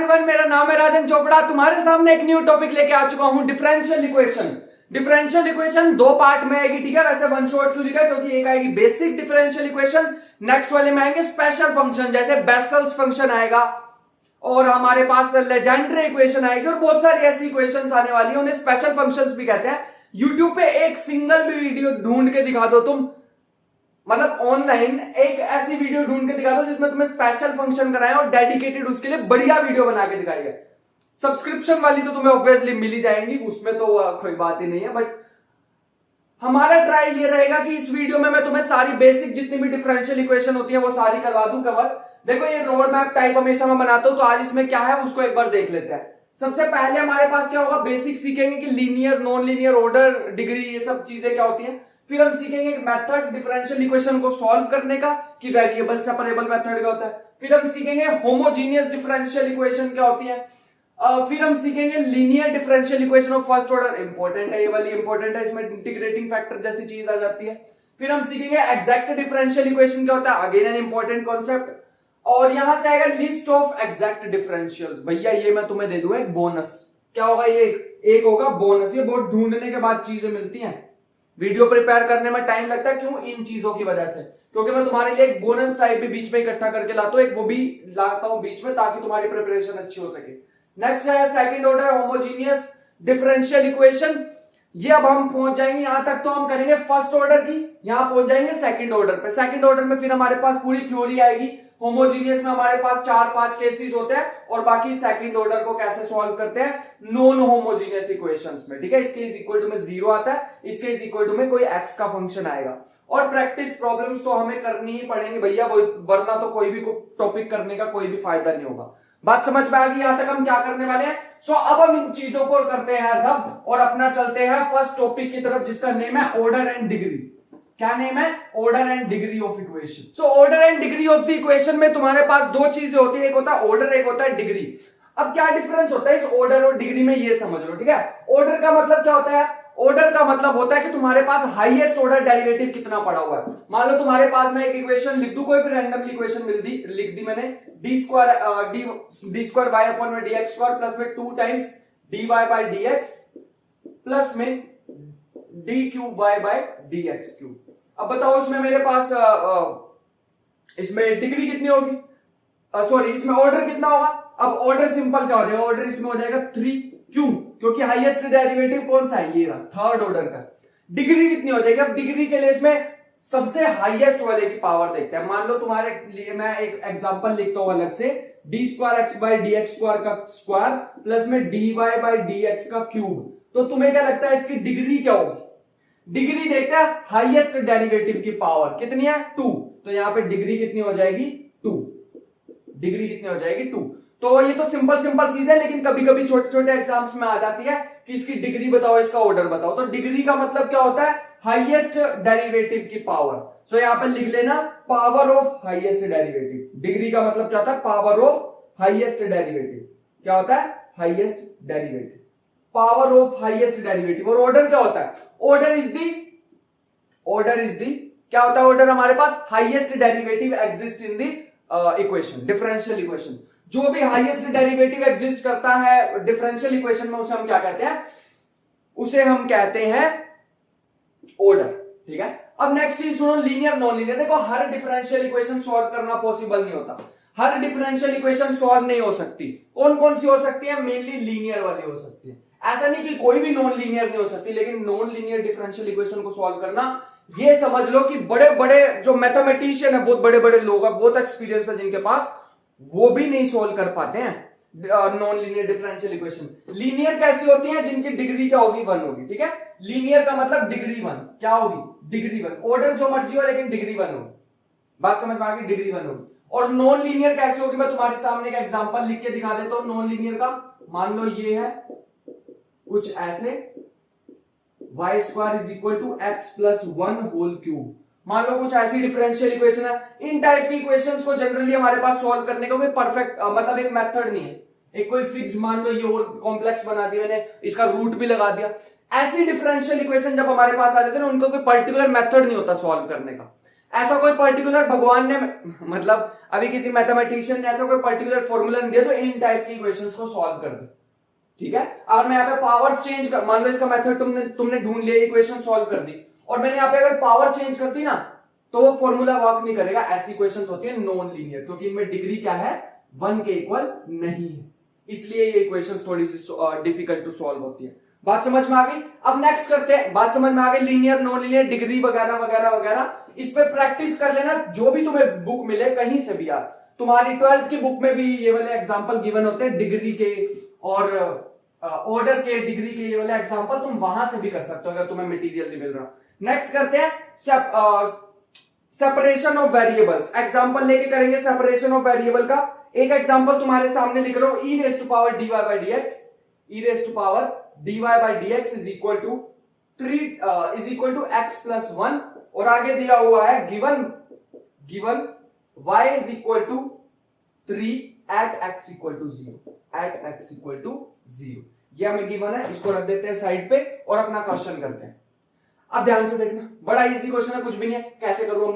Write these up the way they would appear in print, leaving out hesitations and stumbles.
Everyone, मेरा नाम है राजन चोपड़ा। तुम्हारे सामने एक न्यू टॉपिक लेके आ चुका हूं, डिफरेंशियल इक्वेशन। डिफरेंशियल इक्वेशन दो पार्ट में आएगी, ठीक है। वैसे वन शॉट क्यों लिखा है? क्योंकि एक आएगी बेसिक डिफरेंशियल इक्वेशन, नेक्स्ट वाले में आएंगे स्पेशल फंक्शन, जैसे बेसल्स फंक्शन आएगा, और हमारे पास लेजेंड्रे इक्वेशन आएगी, और बहुत सारी ऐसी इक्वेशंस आने वाली है, उन्हें स्पेशल फंक्शंस भी कहते हैं। यूट्यूब पे एक सिंगल भी वीडियो ढूंढ के दिखा दो तुम, मतलब ऑनलाइन एक ऐसी वीडियो ढूंढ के दिखा दो जिसमें तुम्हें स्पेशल फंक्शन कराए और डेडिकेटेड उसके लिए बढ़िया वीडियो बना के दिखाई है। सब्सक्रिप्शन वाली तो तुम्हें ऑब्वियसली मिल ही जाएंगी, उसमें तो कोई बात ही नहीं है। बट हमारा ट्राई ये रहेगा कि इस वीडियो में मैं तुम्हें सारी बेसिक जितनी भी डिफरेंशियल इक्वेशन होती है वो सारी करवा दूं कवर। देखो, ये रोड मैप टाइप हमेशा मैं बनाता हूं, तो आज इसमें क्या है उसको एक बार देख लेते हैं। सबसे पहले हमारे पास क्या होगा, बेसिक सीखेंगे कि linear, non linear, order, degree, ये सब चीजें क्या होती हैं। फिर हम सीखेंगे एक मेथड डिफरेंशियल इक्वेशन को सॉल्व करने का, कि वेरिएबल सेपरेबल मेथड क्या होता है। फिर हम सीखेंगे होमोजीनियस डिफरेंशियल इक्वेशन क्या होती है। फिर हम सीखेंगे linear differential equation of first order, important है ये वाली, इंपॉर्टेंट है, इसमें इंटीग्रेटिंग फैक्टर जैसी चीज आ जाती है। फिर हम सीखेंगे एग्जैक्ट डिफरेंशियल इक्वेशन क्या होता है, अगेन एन इंपॉर्टेंट कॉन्सेप्ट। और यहां से आएगा लिस्ट ऑफ एग्जैक्ट डिफरेंशियल्स। भैया ये मैं तुम्हें दे दूंगा एक बोनस। क्या होगा ये? एक होगा बोनस। ये बहुत ढूंढने के बाद चीजें मिलती हैं, वीडियो प्रिपेयर करने में टाइम लगता है। क्यों? इन चीजों की वजह से, क्योंकि मैं तुम्हारे लिए एक बोनस टाइप भी बीच में इकट्ठा करके लाता हूं, एक वो भी लाता हूं बीच में, ताकि तुम्हारी प्रिपरेशन अच्छी हो सके। नेक्स्ट है second order homogeneous differential equation. ये अब हम पहुंच जाएंगे, यहां तक तो हम करेंगे फर्स्ट ऑर्डर की, यहां पहुंच जाएंगे सेकंड ऑर्डर पे। सेकंड ऑर्डर में फिर हमारे पास पूरी थ्योरी आएगी। होमोजीनियस में हमारे पास 4-5 केसेस होते हैं, और बाकी सेकंड ऑर्डर को कैसे सॉल्व करते हैं नॉन होमोजीनियस इक्वेशंस में, ठीक है। इसके इज इक्वल टू में 0 आता है, इसके इज इक्वल टू में कोई x का फंक्शन आएगा। और प्रैक्टिस प्रॉब्लम्स तो हमें करनी ही पड़ेंगी भैया, वरना तो कोई भी टॉपिक करने का कोई भी फायदा नहीं होगा। बात समझ में आ गई? यहां तक हम क्या करने वाले हैं। सो अब हम इन चीजों को करते हैं रब, और अपना चलते हैं फर्स्ट टॉपिक की तरफ, जिसका नेम है ऑर्डर एंड डिग्री। क्या नेम है? Order and degree of equation. So order and degree of the equation में तुम्हारे पास दो चीजें होती है, एक होता है ऑर्डर, एक होता है डिग्री। अब क्या डिफरेंस होता है इस ऑर्डर और डिग्री में, ये समझ लो, ठीक है। ऑर्डर का मतलब क्या होता है? ऑर्डर का मतलब होता है कि तुम्हारे पास हाईएस्ट ऑर्डर डेरिवेटिव कितना पड़ा हुआ है। मान लो तुम्हारे पास मैं एक इक्वेशन लिख दूं, कोई भी रैंडमली इक्वेशन लिख दी मैंने, डी स्क्वायर वाई अपॉन में dx स्क्वायर प्लस में 2 times dy by dx plus में d cube y bye dx cube. अब बताओ इसमें मेरे पास इसमें डिग्री कितनी होगी, सॉरी इसमें ऑर्डर कितना होगा। अब ऑर्डर सिंपल क्या हो जाएगा, ऑर्डर इसमें हो जाएगा 3। क्यों? क्योंकि हाईएस्ट डेरिवेटिव कौन सा है, ये रहा, थर्ड ऑर्डर का। डिग्री कितनी हो जाएगी? अब डिग्री के लिए इसमें सबसे हाईएस्ट वाले की पावर देखते हैं। मान लो तुम्हारे लिए मैं एक एग्जांपल लिखता हूं अलग से, D square X by D X square का स्क्वायर प्लस में D Y by D X का क्यूब। तो तुम्हें क्या लगता है इसकी डिग्री क्या होगी? डिग्री देखते हैं हाईएस्ट डेरिवेटिव की पावर कितनी है, 2। तो यहां पे डिग्री कितनी हो जाएगी, 2। डिग्री कितनी हो जाएगी, 2। तो ये तो सिंपल चीज है, लेकिन कभी कभी छोटे छोटे एग्जाम्स में आ जाती है कि इसकी डिग्री बताओ, इसका ऑर्डर बताओ। तो डिग्री का मतलब क्या होता है? हाईएस्ट डेरिवेटिव की पावर। सो यहां पे लिख लेना power of highest derivative. Degree का मतलब क्या होता है? Power of highest derivative. क्या होता है? Highest derivative, power of highest derivative. और ऑर्डर क्या होता है? ऑर्डर इज दी क्या होता है? ऑर्डर हमारे पास highest derivative exist in the equation, differential equation. जो भी हाईएस्ट डेरिवेटिव एग्जिस्ट करता है डिफरेंशियल इक्वेशन में, उसे हम क्या कहते हैं? उसे हम कहते हैं ऑर्डर, ठीक है। अब नेक्स्ट चीज सुनो, लीनियर नॉन लीनियर। देखो, हर डिफरेंशियल इक्वेशन सॉल्व करना पॉसिबल नहीं होता, हर डिफरेंशियल इक्वेशन सॉल्व नहीं हो सकती। कौन कौन सी हो सकती है? मेनली लीनियर वाली हो सकती है। ऐसा नहीं कि कोई भी नॉन लीनियर नहीं हो सकती, लेकिन नॉन लीनियर डिफरेंशियल इक्वेशन को सॉल्व करना, ये समझ लो कि बड़े बड़े जो मैथमेटिशियन है, बहुत बड़े बड़े लोग हैं, बहुत एक्सपीरियंस है जिनके पास, वो भी नहीं सोल्व कर पाते हैं non linear differential equation. Linear कैसी होती है? जिनकी डिग्री क्या होगी, 1 होगी, ठीक है। लीनियर का मतलब डिग्री 1 क्या होगी, डिग्री 1। ऑर्डर जो मर्जी हो, लेकिन डिग्री 1 होगी। बात समझ में आ गई? डिग्री 1 होगी। और नॉन लीनियर कैसी होगी? मैं तुम्हारे सामने एक एग्जांपल लिख के दिखा देता हूं नॉन लीनियर का। मान लो ये है कुछ ऐसे, y square is equal to X plus 1 whole cube. मान लो कुछ ऐसी डिफरेंशियल इक्वेशन है। इन टाइप की इक्वेशंस को जनरली हमारे पास सॉल्व करने का कोई परफेक्ट मतलब एक मेथड नहीं है, एक कोई फिक्स्ड, मान लो ये और कॉम्प्लेक्स बना दिया मैंने, इसका रूट भी लगा दिया। ऐसी डिफरेंशियल इक्वेशन जब हमारे पास आ जाते हैं ना, उनका कोई पर्टिकुलर मेथड नहीं होता सॉल्व करने का। ऐसा कोई पर्टिकुलर भगवान ने मतलब अभी किसी मैथमेटिशियन ने ऐसा कोई पर्टिकुलर फॉर्मूला नहीं दिया तो इन टाइप की इक्वेशंस को सॉल्व कर दो, ठीक है। अगर मैं यहाँ पे पावर चेंज कर, मान लो इसका मेथड तुमने ढूंढ लिया, इक्वेशन सॉल्व कर दी, और मैंने यहाँ पे अगर पावर चेंज कर दी ना तो वो फॉर्मूला वर्क नहीं करेगा। ऐसी इक्वेशंस होती है नॉन लीनियर, क्योंकि इनमें डिग्री क्या है, 1 के इक्वल नहीं है, इसलिए ये इक्वेशंस थोड़ी सी डिफिकल्ट टू सॉल्व होती है। बात समझ में आ गई। अब नेक्स्ट करते हैं, बात समझ में आ गई, लीनियर नॉन लीनियर डिग्री वगैरह वगैरह वगैरह, इस पे प्रैक्टिस कर लेना। जो भी तुम्हें बुक मिले कहीं से भी यार, तुम्हारी 12th की बुक में भी ये वाले एग्जांपल गिवन होते हैं डिग्री के और ऑर्डर के, डिग्री के ये वाले एग्जांपल तुम वहां से भी कर सकते हो अगर तुम्हें मटेरियल नहीं मिल रहा। नेक्स्ट करते हैं सेपरेशन ऑफ वेरिएबल्स। एग्जांपल लेके करेंगे सेपरेशन ऑफ वेरिएबल का। एक एग्जांपल तुम्हारे सामने लिख रहा हूं, e raised to power dy by dx, e raised to power dy by dx is equal to 3 is equal to x plus 1, और आगे दिया हुआ है given y is equal to 3 at x equal to 0, at x equal to 0। ये हमें given है, इसको रख देते हैं साइड पे और अपना क्वेश्चन करते हैं। अब ध्यान से देखना, बड़ा इजी क्वेश्चन है, कुछ भी नहीं है। कैसे करूं,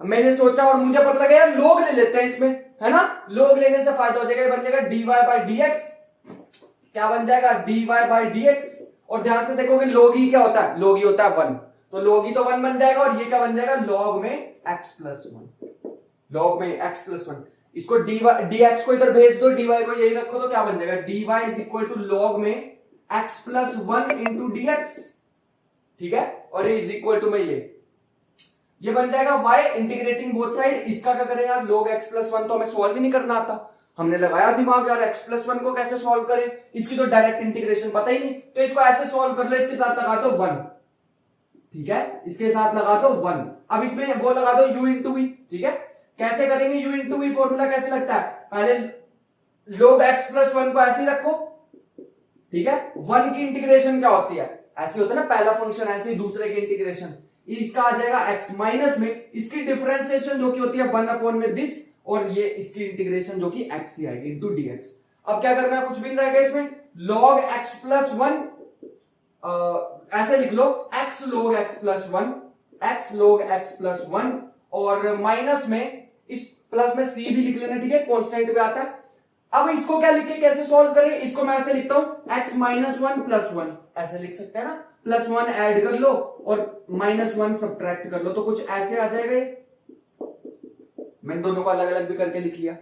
मैंने सोचा और मुझे पता लगा यार लोग ले लेते हैं इसमें, है ना। लोग लेने से फायदा हो जाएगा, ये बन जाएगा dy by dx, क्या बन जाएगा dy by dx। और ध्यान से देखोगे लोग ही क्या होता है, लोग ही होता है 1, तो लोग ही तो 1 बन जाएगा, और ये क्या बन जाएगा log में x plus 1, log में x plus 1। इसको dx को इधर भेज दो, dy को यही रखो, तो क्या बन जाएगा dy is equal to log में x plus 1 into dx, ठीक है। और ये इज इक्वल टू में ये बन जाएगा y इंटीग्रेटिंग बोथ साइड। इसका क्या करें यार, log x plus 1 तो हमें सॉल्व ही नहीं करना आता, हमने लगाया दिमाग यार x plus 1 को कैसे सॉल्व करें, इसकी तो डायरेक्ट इंटीग्रेशन पता ही नहीं, तो इसको ऐसे सॉल्व कर लो, इसके साथ लगा दो 1, ठीक है, इसके साथ लगा दो 1। अब इसमें वो लगा दो u into v, ठीक है। कैसे करेंगे u into v, फॉर्मूला कैसे लगता है, पहले log x plus 1 को ऐसे ही रखो, ठीक है। 1 की इंटीग्रेशन क्या होती है, ऐसे होता है ना, पहला फंक्शन ऐसे ही, दूसरे की इंटीग्रेशन, इसका आ जाएगा x माइनस में इसकी डिफरेंशिएशन जो की होती है 1 अपॉन में दिस, और ये इसकी इंटीग्रेशन जो कि x ही आएगी इनटू dx। अब क्या करना है, कुछ भी नहीं रहेगा इसमें, log x plus 1 ऐसे लिख लो, x log x plus 1, x log x plus 1, और माइनस में इस प्लस में c भी लिख लेना, ठीक है, कांस्टेंट पे आता है। अब इसको क्या लिख के कैसे सॉल्व करें, इसको मैं ऐसे लिखता हूं x माइनस 1 प्लस 1, ऐसे लिख सकते हैं ना, प्लस 1 ऐड कर लो और माइनस 1 सब्ट्रैक्ट कर लो, तो कुछ ऐसे आ जाएगा। मैंने दोनों को अलग अलग भी करके लिख लिया,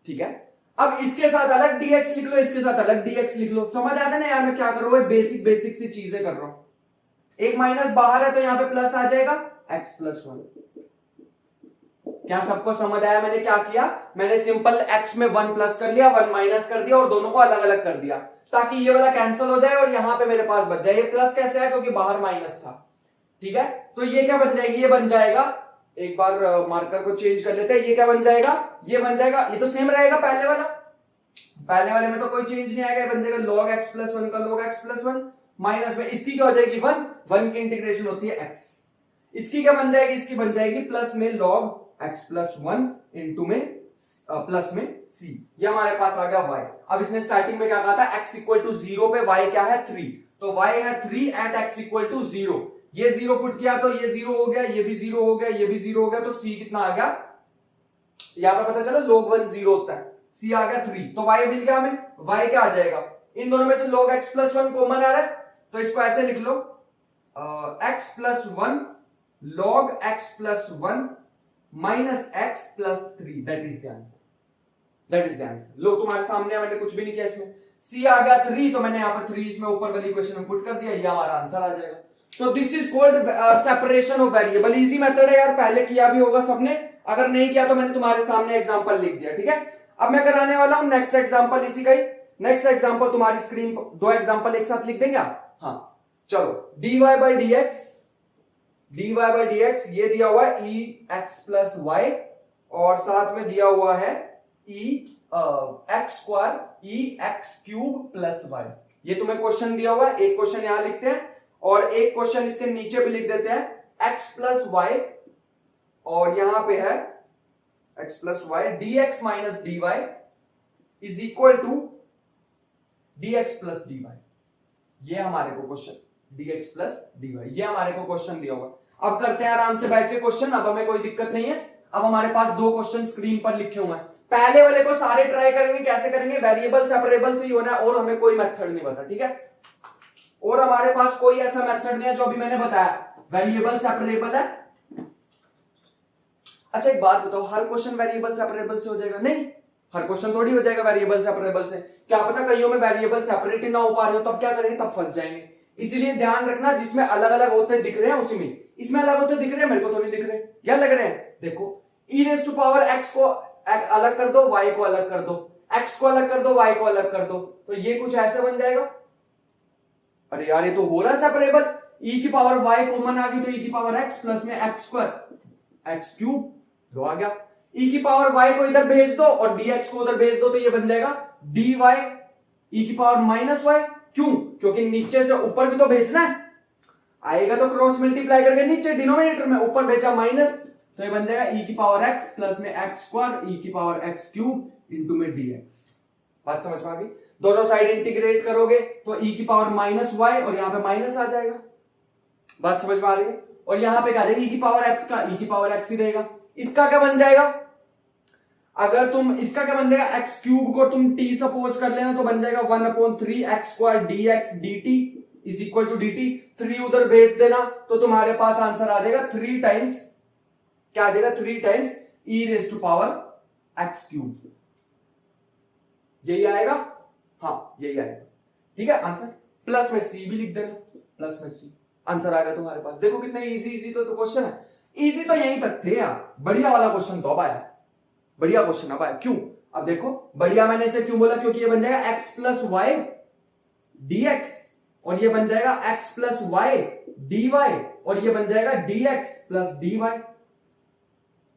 ठीक है। अब इसके साथ अलग dx लिख लो, इसके साथ अलग dx लिख लो, समझ आता है ना यार मैं क्या कर रहा हूं, बेसिक सी चीजें कर रहा हूं। एक माइनस बाहर है तो यहां पे प्लस आ जाएगा x प्लस 1। क्या सबको समझ आया मैंने क्या किया, मैंने सिंपल x में 1 प्लस कर लिया, 1 माइनस कर दिया और दोनों को अलग अलग कर दिया, ताकि ये वाला कैंसिल हो जाए और यहां पे मेरे पास बच जाए। ये प्लस कैसे है, क्योंकि बाहर माइनस था, ठीक है। तो ये क्या बन जाएगी, ये बन जाएगा, एक बार मार्कर को चेंज कर लेते हैं, ये क्या बन जाएगा, ये बन जाएगा, ये तो सेम रहेगा पहले वाले में तो कोई चेंज नहीं आएगा, ये बन जाएगा log x plus 1 का log x plus 1, माइनस में इसकी क्या हो जाएगी 1 की इंटीग्रेशन होती है x, इसकी क्या बन जाएगी, इसकी बन जाएगी प्लस में log x plus 1 इंटू में प्लस में c, ये हमारे पास आ गया y। अब इसने स्टार्टिंग में क्या कहा था, x इक्वल टू 0 पे y क्या है 3, तो y है 3 एट x इक्वल टू 0, ये 0 पुट किया तो ये 0 हो गया, ये भी 0 हो गया, ये भी 0 हो गया, तो c कितना आ गया, यहां पे पता चला log 1 0 होता है, c आ गया 3, तो y मिल गया हमें, y क्या आ जाएगा, इन दोनों में से log x plus 1 कॉमन आ रहा है, तो इसको ऐसे लिख लो x plus 1 log x plus 1 minus x plus 3, that is the answer. लो तुम्हारे सामने मैंने कुछ भी नहीं किया, इसमें c आ गया 3, तो मैंने यहाँ पर 3 इसमें ऊपर वाली इक्वेशन में पुट कर दिया, ये हमारा आंसर आ जाएगा। So this is called separation of variable. Easy method है यार, पहले किया भी होगा सबने, अगर नहीं किया तो मैंने तुम्हारे सामने एग्जांपल लिख दिया, ठीक है। अब मैं कराने वाला हूं नेक्स्ट एग्जांपल, इसी का ही नेक्स्ट एग्जांपल तुम्हारी स्क्रीन पर, दो एग्जांपल एक साथ लिख देंगे आप, हाँ चलो। dy by dx ये दिया हुआ है ex plus y, और साथ में दिया हुआ है x square ex cube plus y, ये तुम्हें क्वेश्चन दिया हुआ है। एक क्वेश्चन यहां लिखते हैं और एक क्वेश्चन इसके नीचे भी लिख देते हैं x प्लस y, और यहां पे है x plus y dx minus dy is equal to dx plus dy, ये हमारे को क्वेश्चन dx प्लस dy, ये हमारे को क्वेश्चन दिया हुआ। अब करते हैं आराम से बैठ के क्वेश्चन, अब हमें कोई दिक्कत नहीं है। अब हमारे पास दो क्वेश्चन स्क्रीन पर लिखे हुए हैं, पहले वाले को सारे ट्राई करेंगे। कैसे करेंगे, वेरिएबल सेपरेबल से ही होना है और हमें कोई मेथड नहीं पता, ठीक है। और हमारे पास कोई ऐसा मेथड नहीं है जो अभी मैंने बताया, वेरिएबल सेपरेबल है। अच्छा एक बात बताओ, हर क्वेश्चन वेरिएबल सेपरेबल से हो जाएगा? नहीं, हर क्वेश्चन थोड़ी हो जाएगा वेरिएबल सेपरेबल से। क्या पता कईयों में वेरिएबल सेपरेट ही ना हो पा रहे हो, तब क्या करेंगे, तब फंस जाएंगे। इसीलिए ध्यान रखना, जिसमें अलग अलग होते दिख रहे हैं उसी में, इसमें अलग होते दिख रहे हैं, मेरे को तो नहीं दिख रहे, क्या लग रहे हैं। देखो e raise to power x को अलग कर दो, y को अलग कर दो, x को अलग कर दो, y को अलग कर दो, तो ये कुछ ऐसे बन जाएगा। अरे यार ये तो हो रहा है सेपरेबल। e की पावर y कॉमन आ गई तो e की पावर x प्लस में x स्क्वायर x क्यूब, दो आ गया। e की पावर y को इधर भेज दो और dx को उधर भेज दो, तो ये बन जाएगा dy e की पावर माइनस y। क्यों, क्योंकि नीचे से ऊपर भी तो भेजना है, आएगा तो क्रॉस मल्टीप्लाई करके नीचे डिनोमिनेटर में, ऊपर भेजा माइनस, तो ये बन जाएगा e की पावर x प्लस में x स्क्वायर e की पावर x क्यूब इंटू में dx। बात समझ में आ गई। दोनों साइड इंटीग्रेट करोगे तो e की पावर माइनस y और यहां पे माइनस आ जाएगा। बात समझ में आ रही है। और यहां पे क्या रहेगा, e की पावर x का e की पावर x ही रहेगा। इसका क्या बन जाएगा, अगर तुम इसका क्या बन जाएगा, x क्यूब को तुम t सपोज कर लेना तो बन जाएगा 1/3 x square dx dt is equal to dt। 3 उधर भेज देना तो तुम्हारे पास आंसर आ जाएगा 3 टाइम्स, क्या आ जाएगा, 3 times e raise to power x cube. यही आएगा, हाँ यही आएगा, ठीक है आंसर। प्लस में c भी लिख देना, प्लस में c, आंसर आ गया तुम्हारे पास। देखो कितने इजी इजी तो क्वेश्चन है। इजी तो यहीं तक थे यार, बढ़िया वाला क्वेश्चन तो अब आया, बढ़िया क्वेश्चन अब आया। क्यों, अब देखो बढ़िया मैंने इसे क्यों बोला, क्योंकि ये बन जाएगा x प्लस वाई dx और ये बन जाएगा x प्लस वाई dy और ये बन जाएगा dx प्लस dy।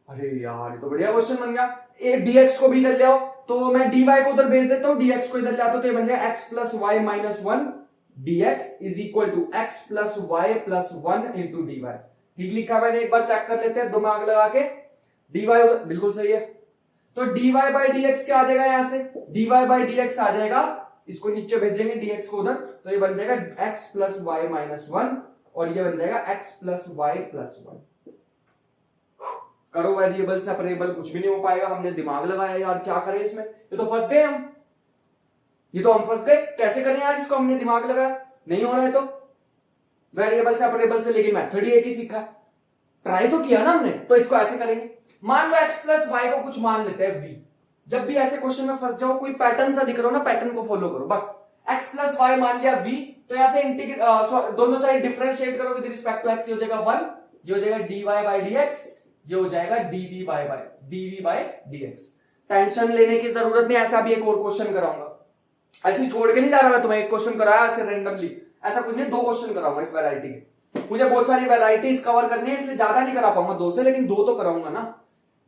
अरे यार ये तो बढ़िया क्वेश्चन बन गया। एक dx को भी इधर ले आओ तो मैं dy को उधर भेज देता हूं, dx को इधर ले आता हूं तो ये बन जाएगा x plus Y minus 1 dx is equal to x plus Y plus 1 into dy। ठीक लिखा मैंने, एक बार चेक कर लेते हैं दिमाग लगा के। dy बिल्कुल सही है, तो dy बाई dx क्या आ जाएगा, यहां से dy बाई dx आ जाएगा, इसको नीचे भेजेंगे dx को उधर, तो ये बन जाएगा x प्लस वाई माइनस 1 और ये बन जाएगा x प्लस वाई प्लस 1। करो वेरिएबल सेपरेबल, कुछ भी नहीं हो पाएगा, हमने दिमाग लगाया यार, क्या करें इसमें, ये तो फंस गए हम, ये तो हम फंस गए। कैसे करें यार इसको, हमने दिमाग लगाया, नहीं हो रहा है तो वेरिएबल सेपरेबल से, लेकिन मेथड ही एक ही सीखा, ट्राई तो किया ना हमने, तो इसको ऐसे करेंगे। मान लो x प्लस वाई को कुछ मान लेते हैं v। जब भी ऐसे क्वेश्चन में फंस जाओ, कोई पैटर्न सा दिख रहा हो ना, पैटर्न को फॉलो करो बस। x प्लस वाई मान लिया v, तो यहां से इंटीग्रेट दोनों साइड डिफरेंशिएट करो विद रिस्पेक्ट टू x, ये हो जाएगा 1, ये हो जाएगा dy बाई dx, ये हो जाएगा dv बाई dx। टेंशन लेने की जरूरत नहीं, ऐसा भी एक और क्वेश्चन कराऊंगा, ऐसे छोड़ के नहीं जा रहा मैं तुम्हें, एक क्वेश्चन कराया ऐसे रैंडमली, ऐसा कुछ नहीं, 2 क्वेश्चन कराऊंगा इस वैरायटी के। मुझे बहुत सारी वैरायटीज कवर करनी है, इसलिए ज्यादा नहीं करा पाऊंगा 2 से, लेकिन 2 तो कराऊंगा ना।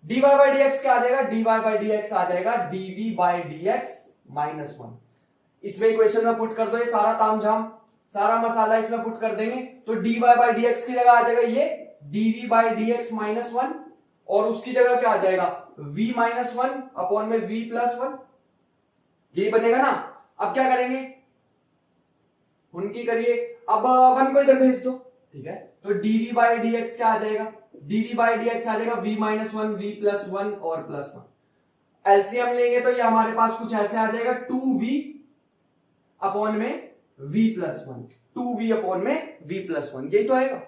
dy बाई dx क्या आ जाएगा, dy बाई dx आ जाएगा dv बाई dx माइनस 1। इसमें इक्वेशन में पुट कर दो, ये सारा तामझाम सारा मसाला इसमें पुट कर देंगे, तो dy बाई dx की जगह आ जाएगा ये dv बाई dx माइनस 1 और उसकी जगह क्या आ जाएगा v माइनस 1 अपॉन में v प्लस 1, यही बनेगा ना। अब क्या करेंगे, उनकी करिए, अब 1 को इधर भेज दो, ठीक है, तो dv बाई dx क्या आ जाएगा, dv बाई dx आ जाएगा v माइनस 1 v प्लस 1 और प्लस 1। एलसीएम लेंगे तो ये हमारे पास कुछ ऐसे आ जाएगा 2v अपॉन में v प्लस 1, 2v अपॉन में v प्लस 1, यही तो आएगा।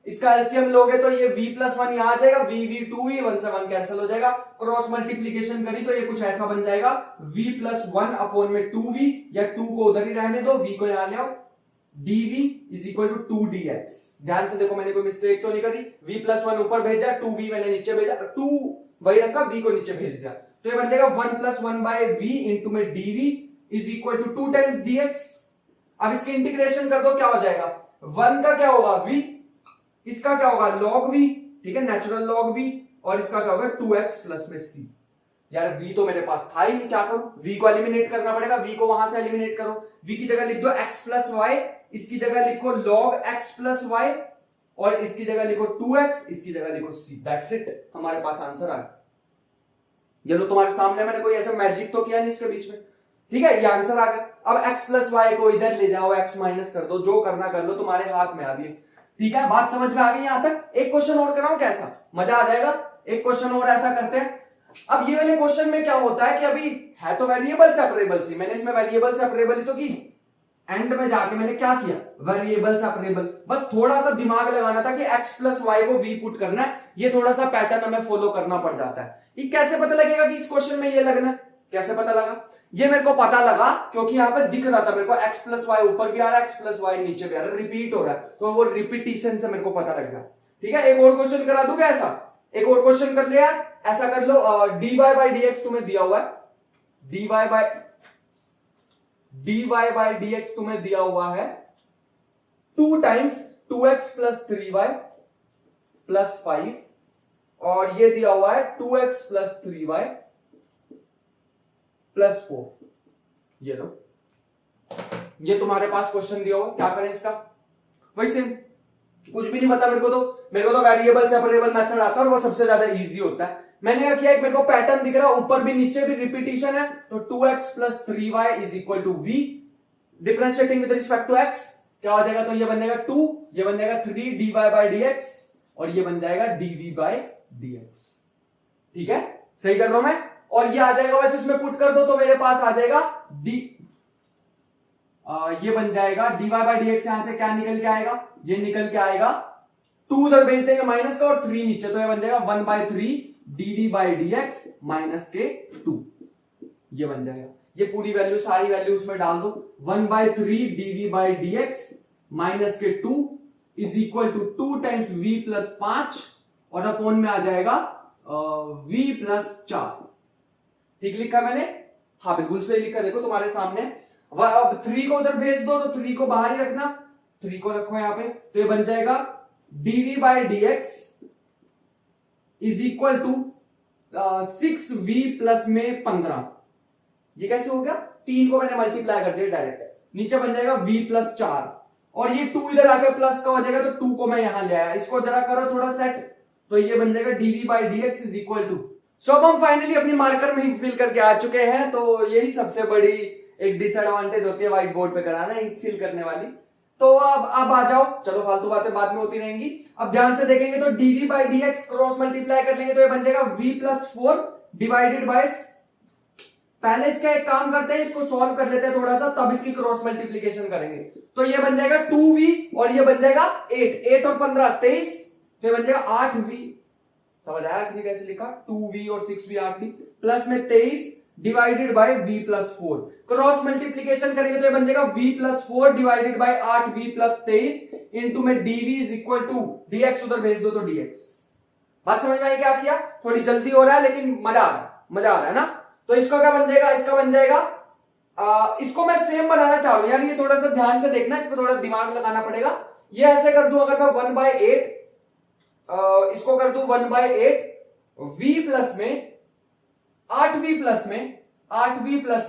इसका एलसीएम लोगे तो ये v प्लस 1 यहां आ जाएगा, v 2v, 1 से 1 कैंसिल हो जाएगा, क्रॉस मल्टीप्लीकेशन करी तो ये कुछ ऐसा बन जाएगा v प्लस 1 अपॉन में 2v, या 2 को उधर ही रहने दो, v को यहां ले आओ, dv is equal to 2dx। ध्यान से देखो मैंने कोई मिस्टेक तो नहीं करी, v प्लस 1 ऊपर भेजा, 2v मैंने नीचे भेजा, 2 वही रखा, v को नीचे भेज दिया, तो ये बन जाएगा 1 प्लस 1 बाय v इंटू में dv is equal to 2 times dx। अब इसके इंटीग्रेशन कर दो, क्या हो जाएगा, 1 का क्या होगा v, इसका क्या होगा log v, ठीक है नेचुरल log v, और इसका क्या होगा 2x प्लस में c। यार v तो मेरे पास था ही नहीं, क्या करूं, v को एलिमिनेट करना पड़ेगा, v को वहां से एलिमिनेट करो, v की जगह लिख दो x प्लस वाई, इसकी जगह लिखो log x प्लस वाई और इसकी जगह लिखो 2x, इसकी जगह लिखो c। दैट्स इट, हमारे पास आंसर आ गया। ये लो तुम्हारे सामने, मैंने कोई ऐसा मैजिक तो किया नहीं इसके बीच में, ठीक है, ये आंसर आ गया। अब x प्लस वाई को इधर ले जाओ, x माइनस कर दो, जो करना कर लो, तुम्हारे हाथ में आ गई। ठीक है, बात समझ में आ गई यहां तक? एक क्वेश्चन और कराऊं कैसा, मजा आ जाएगा। एक क्वेश्चन और ऐसा करते हैं। अब ये वाले क्वेश्चन में क्या होता है कि अभी है तो वेरिएबल सेपरेबल सी, मैंने इसमें वेरिएबल सेपरेबल ही तो की, एंड में जाके मैंने क्या किया, वेरिएबल सेपरेबल। बस थोड़ा सा दिमाग लगाना था कि x प्लस वाई को v पुट करना है, ये थोड़ा सा पैटर्न हमें फॉलो करना पड़ जाता है। ये कैसे पता लगेगा कि इस क्वेश्चन में ये लगना है, कैसे पता लगा? ये मेरे को पता लगा क्योंकि यहाँ पे दिख रहा था मेरे को x प्लस वाई ऊपर भी आ रहा है, x प्लस वाई नीचे भी आ रहा है, रिपीट हो रहा है, तो वो रिपीटिशन से मेरे को पता लग गया। ठीक है, एक और क्वेश्चन करा दूं क्या ऐसा? एक और क्वेश्चन कर ले यार, ऐसा कर लो, dy बाई dx तुम्हें दिया हुआ है, dy बाई dx तुम्हें दिया हुआ है 2 times 2x plus 3y plus 5, और ये दिया हुआ है 2x प्लस 3y प्लस 4। ये लो, ये तुम्हारे पास क्वेश्चन दिया हुआ, क्या करें इसका? वही सेम, कुछ भी नहीं पता मेरे को तो वेरिएबल सेपरेबल मेथड आता है और वो सबसे ज्यादा इजी होता है। मैंने क्या किया, एक मेरे को पैटर्न दिख रहा है, ऊपर भी नीचे भी रिपीटिशन है, तो 2x plus 3y is equal to v, differentiating with respect to x क्या हो जाएगा, तो ये बन जाएगा 2, ये बन जाएगा 3 dy बाई dx, और ये बन जाएगा dv बाई dx। ठीक है, सही कर रहा हूं मैं? और ये आ जाएगा, वैसे इसमें पुट कर दो तो मेरे पास आ जाएगा ये बन जाएगा dy बाई dx, यहां से क्या निकल के आएगा, ये निकल के आएगा 2 उधर भेज देंगे माइनस का और 3 नीचे, तो ये बन जाएगा 1 by 3 dv by dx minus के 2, ये बन जाएगा। ये पूरी वैल्यू, सारी वैल्यू उसमें डाल दो, 1 by 3 dv by dx minus के 2 is equal to 2 times v plus 5, और अपॉन में आ जाएगा v प्लस 4। ठीक लिखा मैंने? हाँ बिल्कुल सही लिखा, देखो तुम्हारे सामने। अब 3 को उधर भेज दो, तो 3 को बाहर ही रखना, 3 को रखो यहां पे, तो ये बन जाएगा dv by dx is equal to 6v plus में 15। ये कैसे हो गया? 3 को मैंने मल्टीप्लाई कर दिया डायरेक्ट, नीचे बन जाएगा v प्लस 4, और ये 2 इधर आके प्लस का हो जाएगा, तो 2 को मैं यहां ले आया, इसको जरा करो थोड़ा सेट, तो ये बन जाएगा dv by dx is equal to. So अब हम फाइनली अपनी मार्कर में ही फिल करके आ चुके हैं, तो यही सबसे बड़ी एक डिसएडवांटेज होती है व्हाइट बोर्ड पे कराना, इंक फिल करने वाली। तो अब आ जाओ, चलो फालतू बातें बाद में होती रहेंगी। अब ध्यान से देखेंगे तो dv by dx cross multiply कर लेंगे तो ये बन जाएगा v प्लस 4 डिवाइडेड बाय, पहले इसका एक काम करते हैं, इसको सॉल्व कर लेते हैं थोड़ा सा, तब इसकी क्रॉस मल्टीप्लीकेशन करेंगे। तो ये बन जाएगा 2v और ये बन जाएगा 8 और 15 23, तो ये बन जाएगा 8v। समझ आया 8v कैसे लिखा? 2v और 6v 8v प्लस में 23 divided by v plus 4, cross multiplication करेंगे तो ये बन जाएगा v plus 4 divided by 8v plus 23 into में dv is equal to dx, उधर भेज दो तो dx। बात समझ में आई क्या किया? थोड़ी जल्दी हो रहा है लेकिन मजा आ रहा है ना? तो इसका क्या बन जाएगा? इसका बन जाएगा इसको मैं सेम बनाना चाह रहा हूं यार, ये थोड़ा सा ध्यान से देखना, इस पर थोड़ा दिमाग लगाना पड़ेगा। ये ऐसे कर दूं, अगर मैं 1/8 इसको कर दूं 1/8 v प्लस में 8v प्लस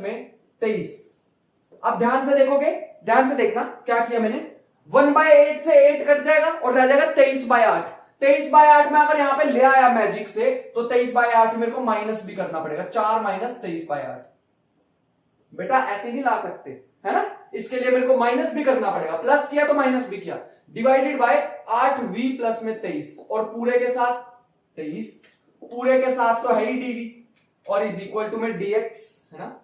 में 23। अब ध्यान से देखोगे, ध्यान से देखना क्या किया मैंने, 1/8 से 8 कट जाएगा और रह जाएगा 23/8। 23/8 में अगर यहां पे ले आया मैजिक से, तो 23/8 मेरे को माइनस भी करना पड़ेगा, 4 माइनस 23/8। बेटा ऐसे ही ला सकते है ना, इसके लिए मेरे को माइनस भी करना पड़ेगा, प्लस किया तो माइनस भी किया, डिवाइडेड बाय 8v प्लस में 23 और पूरे के साथ 23, पूरे के साथ तो है ही dv और इज इक्वल टू में dx, है ना?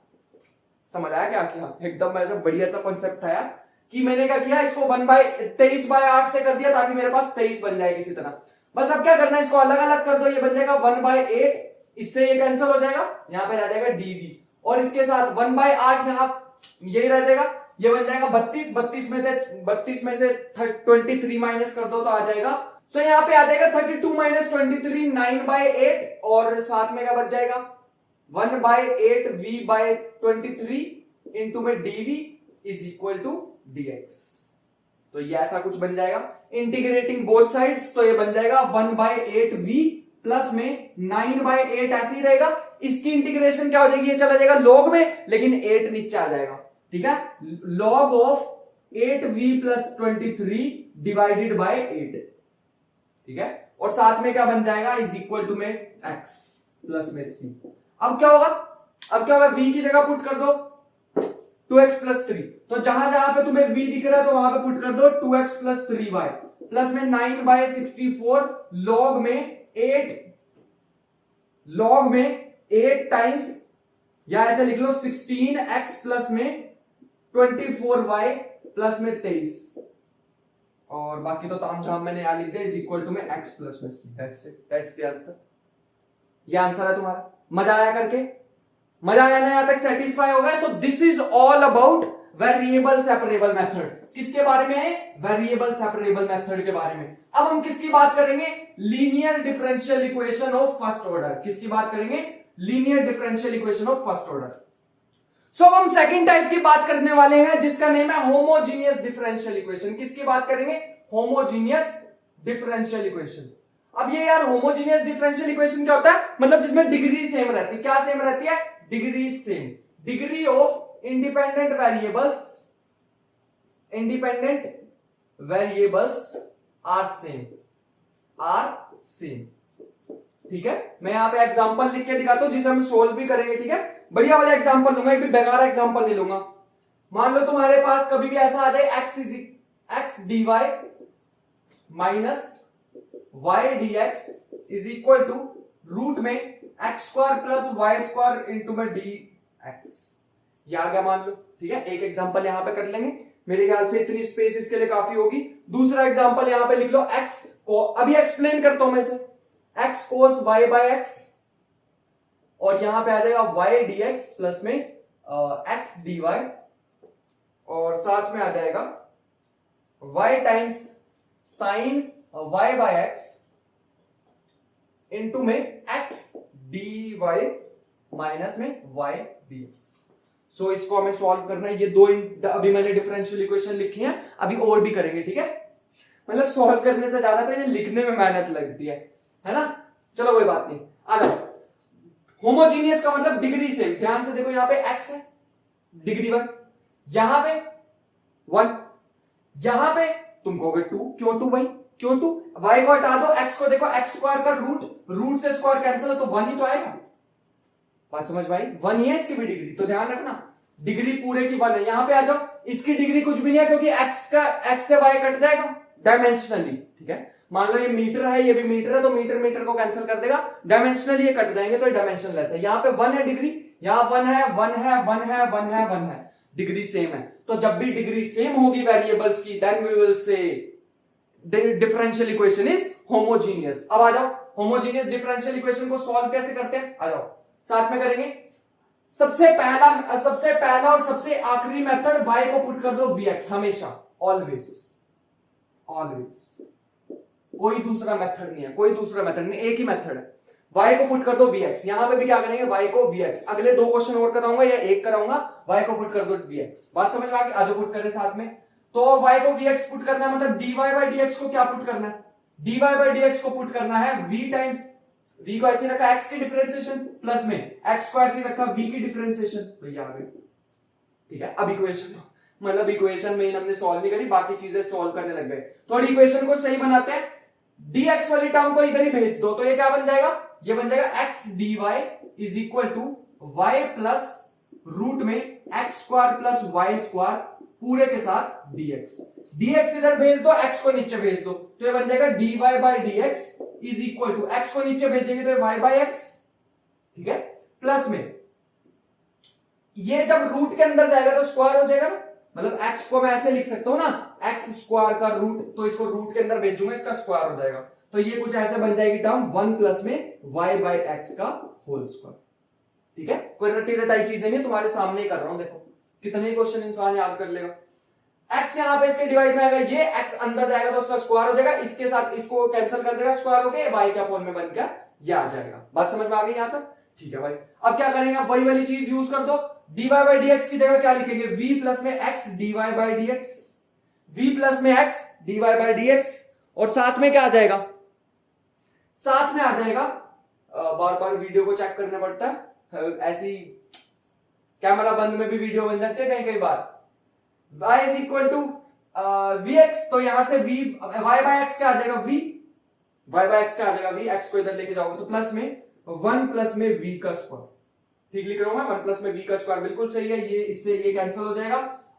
समझ आया क्या किया? एकदम ऐसा बढ़िया सा कॉन्सेप्ट था यार, कि मैंने क्या किया, इसको 23/8 से कर दिया ताकि मेरे पास 23 बन जाए किसी तरह। बस अब क्या करना है, इसको अलग अलग कर दो, ये बन जाएगा 1/8, इससे ये कैंसिल हो जाएगा, यहां पे रह जाएगा dv, और इसके साथ 1/8 यहां यही रह जाएगा, ये बन जाएगा 32 में से 23 माइनस कर दो तो आ जाएगा, सो यहाँ पे आ जाएगा 32 माइनस 23 9/8, और साथ में क्या बच जाएगा 1/8 v बाय 23 इंटू में dv is equal to dx। तो ये ऐसा कुछ बन जाएगा, इंटीग्रेटिंग बोथ साइड्स, तो ये बन जाएगा 1/8 v प्लस में 9/8 ऐसे ही रहेगा, इसकी इंटीग्रेशन क्या हो जाएगी, ये चला जाएगा लॉग में, लेकिन 8 नीचे आ जाएगा, ठीक है, log of 8v plus 23 divided bye 8, ठीक है, और साथ में क्या बन जाएगा, इज इक्वल टू में x प्लस में c। अब क्या होगा, v की जगह पुट कर दो 2x प्लस 3, तो जहां जहां पे तुम्हें v दिख रहा है तो वहां पे पुट कर दो 2x प्लस 3y, प्लस में 9/64 लॉग में 8 टाइम्स, या ऐसे लिख लो 16x प्लस में 24y प्लस में 23, और बाकी तो ताम झाम मैंने यहां लिख दिया, इज इक्वल टू में x प्लस में c। That's it, that's the answer. ये आंसर है तुम्हारा। मजा आया करके? मजा आया ना? यहां तक सेटिस्फाई हो गया? तो this is all about variable separable method. किसके बारे में है? वेरिएबल सेपरेबल मेथड के बारे में। अब हम किसकी बात करेंगे? Linear differential equation of first order. किसकी बात करेंगे? Linear differential equation of first order. So अब हम सेकंड टाइप की बात करने वाले हैं, जिसका नेम है होमोजीनियस डिफरेंशियल इक्वेशन। किसकी बात करेंगे? Homogeneous differential equation. अब ये यार होमोजीनियस डिफरेंशियल इक्वेशन क्या होता है? मतलब जिसमें डिग्री सेम रहती है। क्या सेम रहती है? Degree same. Degree of independent variables are same. ठीक है, मैं यहां पे एग्जांपल लिख के दिखाता हूं जिसे हम सोल्व भी करेंगे। ठीक है, बढ़िया वाला एग्जांपल लूंगा, एक भी बेकार एग्जांपल नहीं लूंगा। मान लो तुम्हारे पास कभी भी ऐसा आ जाए x dy minus y dx is equal to root में x square plus y square into में dx। ये आ गया मान लो। ठीक है, एक एग्जांपल यहां पे कर लेंगे, मेरे ख्याल से इतनी स्पेस इसके लिए काफी होगी। दूसरा एग्जांपल यहां पे लिख लो x को, अभी एक्सप्लेन करता हूं मैं इसे, x cos y by x, और यहां पे आ जाएगा y dx प्लस में x dy, और साथ में आ जाएगा y times sine y by x into में x dy माइनस में y dx। सो इसको हमें सॉल्व करना है। ये दो अभी मैंने डिफरेंशियल इक्वेशन लिखी है, अभी और भी करेंगे। ठीक है, मतलब सॉल्व करने से ज्यादा तो इन्हें लिखने में मेहनत लगती है ना। चलो कोई बात नहीं, आ जाओ। होमोजीनियस का मतलब डिग्री सेम। ध्यान से देखो, यहां पे x है डिग्री 1, यहां पे 1, यहां पे तुम कहोगे 2। क्यों 2 भाई? क्यों 2? y को हटा दो, x को देखो, x स्क्वायर का रूट से स्क्वायर कैंसिल है तो 1 ही तो आएगा। बात समझ भाई? 1 ही है इसकी भी डिग्री, तो ध्यान रखना डिग्री पूरे की 1 है। यहां पे आ जाओ, इसकी डिग्री कुछ भी नहीं है क्योंकि x से y कट जाएगा डायमेंशनली। ठीक है, मान लो ये मीटर है, ये भी मीटर है, तो मीटर को कैंसिल कर देगा, डायमेंशनली ये कट जाएंगे, तो ये डायमेंशनलेस है। यहाँ पे 1 है डिग्री, यहाँ 1 है, 1 है, 1 है, 1 है, 1 है, डिग्री सेम है। तो जब भी डिग्री सेम होगी वेरिएबल्स की, then we will say differential equation is homogeneous. अब आ जाओ, होमोजीनियस डिफरेंशियल इक्वेशन को सॉल्व कैसे करते हैं? आ जाओ साथ में करेंगे। सबसे पहला और सबसे आखिरी मेथड, y को पुट कर दो vx, हमेशा, ऑलवेज। कोई दूसरा मेथड नहीं है, कोई दूसरा मेथड नहीं, एक ही मेथड है। y को पुट कर दो vx। यहां पे भी क्या करेंगे? y को vx। अगले 2 क्वेश्चन और कराऊंगा या एक कराऊंगा, y को पुट कर दो vx। बात समझ में आ गई? आज पुट करें साथ में। तो y को vx पुट करना है, मतलब dy बाय dx को क्या पुट करना है? dy बाय dx को पुट करना है v टाइम्स, v को ऐसे रखा x की डिफरेंशिएशन प्लस में x को ऐसे रखा v की डिफरेंशिएशन, तो ये आ गई। ठीक है, अब इक्वेशन मतलब इक्वेशन में हमने सॉल्व नहीं करी, बाकी चीजें सॉल्व करने लग गए। थोड़ी इक्वेशन को सही बनाते हैं, dx वाली टर्म को इधर ही भेज दो, तो ये क्या बन जाएगा? ये बन जाएगा x dy is equal to y plus root में x square plus y square पूरे के साथ dx। dx इधर भेज दो, x को नीचे भेज दो, तो ये बन जाएगा dy by dx is equal to, x को नीचे भेजेंगे तो ये y बाय x। ठीक है, प्लस में ये जब रूट के अंदर जाएगा तो स्क्वायर हो जाएगा ना, मतलब x को मैं ऐसे लिख सकता हूं ना, x स्क्वायर का रूट, तो इसको रूट के अंदर भेजूंगा, इसका स्क्वायर हो जाएगा, तो ये कुछ ऐसे बन जाएगी टर्म 1 प्लस में y बाय x का होल स्क्वायर। ठीक है, कोई रटी रटाई चीजें नहीं, तुम्हारे सामने ही कर रहा हूं। देखो कितने क्वेश्चन इंसान याद कर लेगा। x यहां पे इसके डिवाइड में आएगा, ये x अंदर जाएगा तो उसका स्क्वायर हो जाएगा, इसके साथ इसको कैंसिल कर देगा, स्क्वायर होके y क्या फॉर्म में बन गया, ये आ जाएगा। बात समझ में आ गई यहां तक? ठीक है भाई, अब क्या करेंगे? आप वही वाली चीज यूज कर दो, dy बाय dx की जगह क्या लिखेंगे? v प्लस में x dy by dx, v plus में x dy बाय dx, और साथ में क्या आ जाएगा? साथ में आ जाएगा, बार बार वीडियो को चेक करना पड़ता है, ऐसी कैमरा बंद में भी वीडियो बन जाती है कई बार। y is equal to vx, तो यहां से v y बाय x क्या आ जाएगा? v y बाय x क्या आ जाएगा? v, x को इधर लेके जाओगे तो प्लस में 1 प्लस में v का स्क्वायर। ठीक लिख रहा हूं मैं, 1 प्लस में v का स्क्वायर बिल्कुल सही है, ये इससे ये कैंसिल हो जाएगा,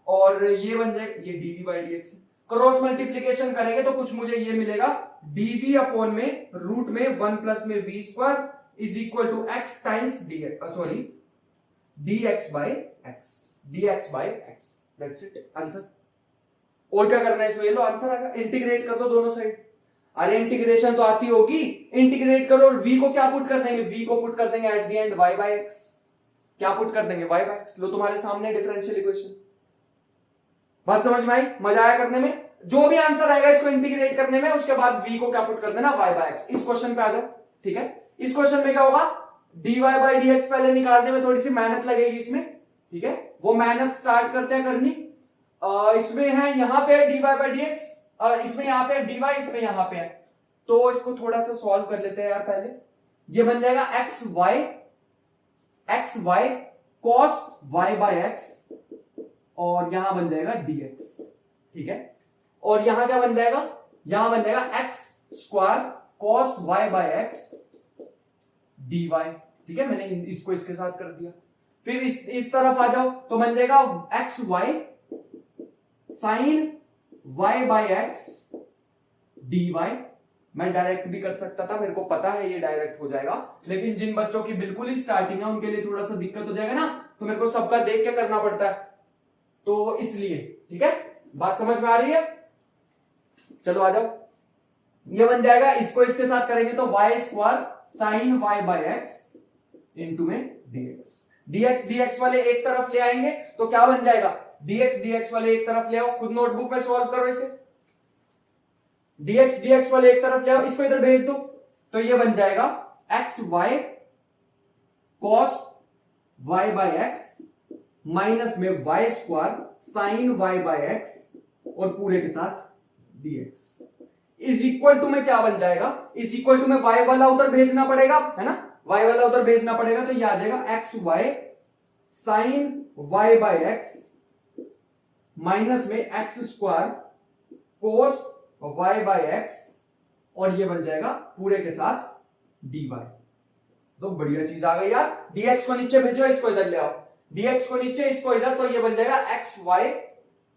और ये बन जाएगा, ये dv by dx। Cross multiplication करेंगे तो कुछ मुझे ये मिलेगा, dv अपॉन में रूट में 1 प्लस में v square is equal to x times dx by x। That's it answer. और क्या करना है इसमें, ये लो आंसर आएगा। इंटीग्रेट कर दो दोनों साइड। अरे इंटीग्रेशन तो आती होगी, इंटीग्रेट करो और v को क्या पुट कर देंगे, v को पुट कर देंगे at the end y by x। क्या पुट कर देंगे, y बाई x। लो तुम्हारे सामने डिफरेंशियल इक्वेशन। बात समझ में आई, मजा आया करने में। जो भी आंसर आएगा इसको इंटीग्रेट करने में, उसके बाद v को क्या पुट कर देना, y बाई x। इस क्वेश्चन पे आ जाओ, ठीक है। इस क्वेश्चन में क्या होगा, dy बाई dx पहले निकालने में थोड़ी सी मेहनत लगेगी इसमें, ठीक है। वो मेहनत स्टार्ट करते हैं करनी। इसमें है यहाँ पे dy बाई dx, इसमें यहाँ पे dy, इसमें यहाँ पे है, तो इसको थोड़ा सा सॉल्व कर लेते हैं यार पहले। ये बन जाएगा x y cos y by x, और यहां बन जाएगा dx, ठीक है। और यहां क्या बन जाएगा, यहां बन जाएगा x square cos y by x dy, ठीक है। मैंने इसको इसके साथ कर दिया। फिर इस तरफ आ जाओ तो बन जाएगा x y sin y by x dy। मैं डायरेक्ट भी कर सकता था, मेरे को पता है ये डायरेक्ट हो जाएगा, लेकिन जिन बच्चों की बिल्कुल ही स्टार्टिंग है उनके लिए थोड़ा सा दिक्कत हो जाएगा ना, तो मेरे को सबका देख के करना पड़ता है, तो इसलिए, ठीक है। बात समझ में आ रही है, चलो आ जाओ। ये बन जाएगा, इसको इसके साथ करेंगे तो y square sine y by x into में dx वाले एक तरफ ले आएंगे तो क्या बन जाएगा, dx वाले एक तरफ ले आओ, खुद नोटबुक में सॉल्व करो इसे। dx वाले एक तरफ ले आओ, इसको इधर भेज दो, तो ये बन जाएगा x y cos y by x minus में y square sine y by x और पूरे के साथ dx इज इक्वल टू में क्या बन जाएगा, इज इक्वल टू में y वाला उधर भेजना पड़ेगा, है ना, y वाला उधर भेजना पड़ेगा, तो ये आ जाएगा x y sine y by x minus में x square cos y by x, और ये बन जाएगा पूरे के साथ dy। तो बढ़िया चीज आ गई यार। dx को नीचे भेजो, इसको इधर ले आओ, dx को नीचे इसको इधर, तो ये बन जाएगा x y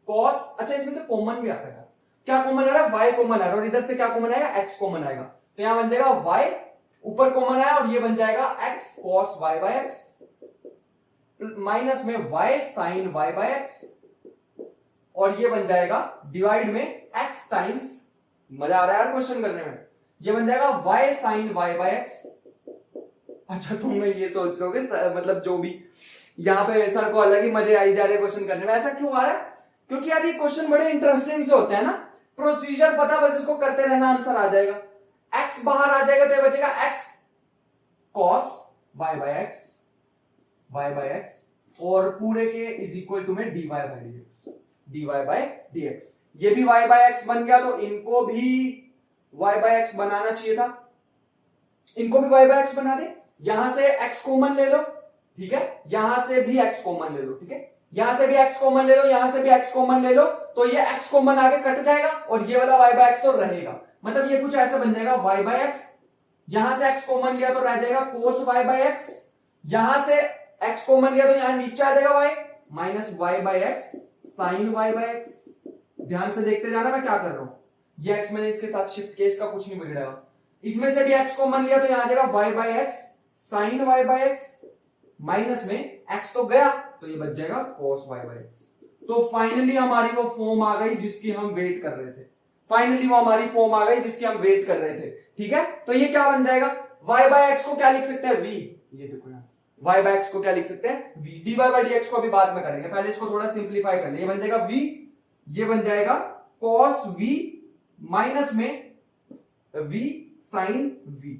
cos, अच्छा इसमें से कॉमन भी आता है, क्या कॉमन आ रहा है, y कॉमन आ रहा है, और इधर से क्या कॉमन आएगा, x कॉमन आएगा, तो यहां बन जाएगा y ऊपर कॉमन आया, और ये बन जाएगा x cos y by x minus में y sine y by x, और ये बन जाएगा डिवाइड में x टाइम्स, मजा आ रहा है यार क्वेश्चन करने में, ये बन जाएगा y sine y by x। अच्छा तुम ये सोच रहे हो मतलब जो भी यहाँ पे सर को अलग ही मजे आई जा रहे क्वेश्चन करने में, ऐसा क्यों आ रहा है, क्योंकि यार ये क्वेश्चन बड़े इंटरेस्टिंग से होते हैं ना, प्रोसीजर पता, बस इसको करते रहना, आंसर आ जाएगा। x बाहर आ जाएगा तो ये बचेगा x cos y by x और पूरे के इज इक्वल टू में dy बाई dx। ये भी y बाई x बन गया, तो इनको भी y बाई x बनाना चाहिए था, इनको भी y बाई x बना दे। यहां से x कॉमन ले लो, ठीक है, यहां से भी x कॉमन ले लो, ठीक है, यहां से भी x कॉमन ले लो, यहां से भी x कॉमन ले लो, तो ये x कॉमन आगे कट जाएगा और ये वाला y बाई x तो रहेगा, मतलब ये कुछ ऐसा बन जाएगा y बाई x, यहां से x कॉमन लिया तो रह जाएगा cos y बाई x, यहां से x कॉमन लिया तो यहां नीचे आ जाएगा y minus y by x sine y by x। ध्यान से देखते जाना मैं क्या कर रहा हूं, ये x मैंने इसके साथ शिफ्ट किया, इसका कुछ नहीं बिगड़ेगा। इसमें से भी x कॉमन लिया तो यहां आ जाएगा y by x sine y by x minus में x तो गया, तो ये बच जाएगा cos y बाई x। तो फाइनली हमारी वो फॉर्म आ गई जिसकी हम वेट कर रहे थे, फाइनली वो हमारी फॉर्म आ गई जिसकी हम वेट कर रहे थे, ठीक है। तो ये क्या बन जाएगा, y बाई x को क्या लिख सकते हैं, v, ये देखो यहां y बाई x को क्या लिख सकते हैं, v। dy बाई dx को अभी बाद में करेंगे, पहले इसको थोड़ा सिंप्लीफाई कर ले, ये बन जाएगा v, ये बन जाएगा cos v माइनस में v साइन v,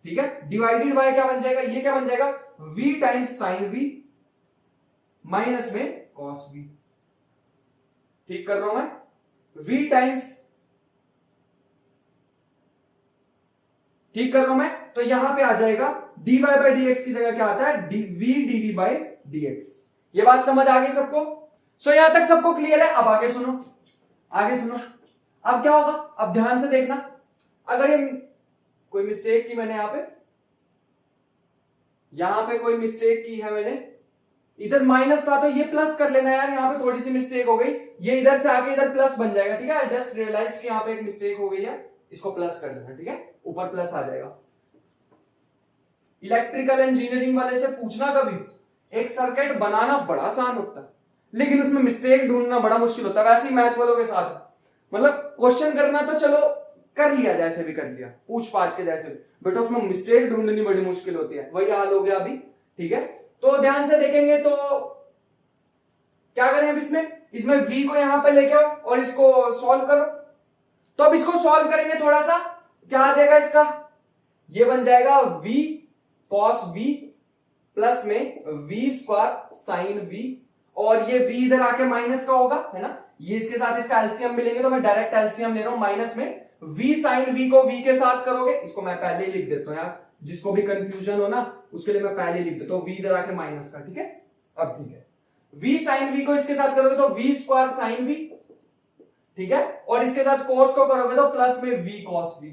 ठीक है। डिवाइडेड बाय क्या बन जाएगा, ये क्या बन जाएगा, v times sign v minus में cos v। ठीक कर रहा हूं मैं, v टाइम्स, ठीक कर रहा हूं मैं, तो यहां पे आ जाएगा dy बाई dx की जगह क्या आता है, v dv बाई dx। ये बात समझ आ गई सबको, सो यहां तक सबको क्लियर है। अब आगे सुनो, आगे सुनो, अब क्या होगा, अब ध्यान से देखना, अगर ये कोई मिस्टेक की मैंने यहां पे कोई मिस्टेक की है मैंने, इधर माइनस था तो ये प्लस कर लेना यार, यहाँ पे थोड़ी सी मिस्टेक हो गई, ये इधर से आके इधर प्लस बन जाएगा, ठीक है। जस्ट रियलाइज कि यहाँ पे एक मिस्टेक हो गई है, इसको प्लस कर देना, ठीक है, ऊपर प्लस आ जाएगा। इलेक्ट्रिकल इंजीनियरिंग वाले से पूछना कभी, एक सर्किट बनाना बड़ा आसान होता है लेकिन उसमें मिस्टेक ढूंढना बड़ा मुश्किल होता है। वैसे ही मैथ वालों के साथ, मतलब क्वेश्चन करना तो चलो कर लिया, जैसे भी कर लिया, पूछ पाछ के जैसे भी, बट उसमें मिस्टेक ढूंढनी बड़ी मुश्किल होती है। वही हाल हो गया अभी, ठीक है। तो ध्यान से देखेंगे तो क्या करें अब इसमें v को यहां पे लेके आओ और इसको सॉल्व करो। तो अब इसको सॉल्व करेंगे, थोड़ा सा क्या आ जाएगा इसका, ये बन जाएगा v cos v प्लस में v स्क्वायर साइन v, और ये v इधर आके माइनस का होगा, है ना, ये इसके साथ इसका एलसीएम मिलेंगे, तो मैं डायरेक्ट एलसीएम ले रहा हूं, माइनस में v साइन v को v के साथ करोगे, इसको मैं पहले ही लिख देता हूं यार, जिसको भी कंफ्यूजन हो ना उसके लिए मैं पहले ही लिख देता हूं, v इधर आके माइनस का, ठीक है। अब ठीक है, v साइन v को इसके साथ करोगे तो v स्क्वायर साइन v, ठीक है, और इसके साथ cos को करोगे तो प्लस में v cos v,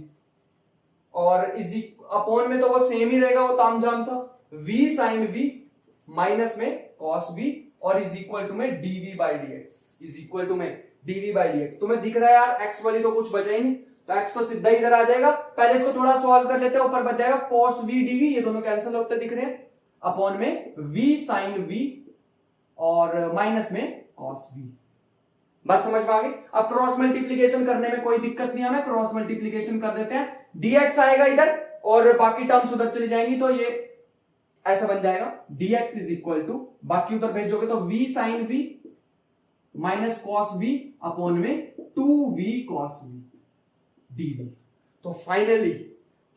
और इसी अपॉन में तो वो सेम ही रहेगा, वो तामझाम सा, v साइन v माइनस में cos v और इज इक्वल टू में dv by dx, is equal to में dv बाई dx। तुम्हें दिख रहा है यार x वाली तो कुछ बचा ही नहीं, तो x तो सीधा इधर आ जाएगा, पहले इसको थोड़ा सॉल्व कर लेते हैं, ऊपर बच जाएगा cos v dv, ये दोनों कैंसिल होते दिख रहे हैं, अपॉन में v साइन v और माइनस में cos v। बात समझ में आ गई। अब क्रॉस मल्टीप्लीकेशन करने में कोई दिक्कत नहीं, हमें क्रॉस मल्टीप्लीकेशन कर देते हैं, dx आएगा इधर और बाकी टर्म्स उधर चली जाएंगी, तो ये ऐसा बन जाएगा dx इज इक्वल टू, बाकी उधर भेजोगे तो v sine v minus cos v upon में 2v cos v dv। तो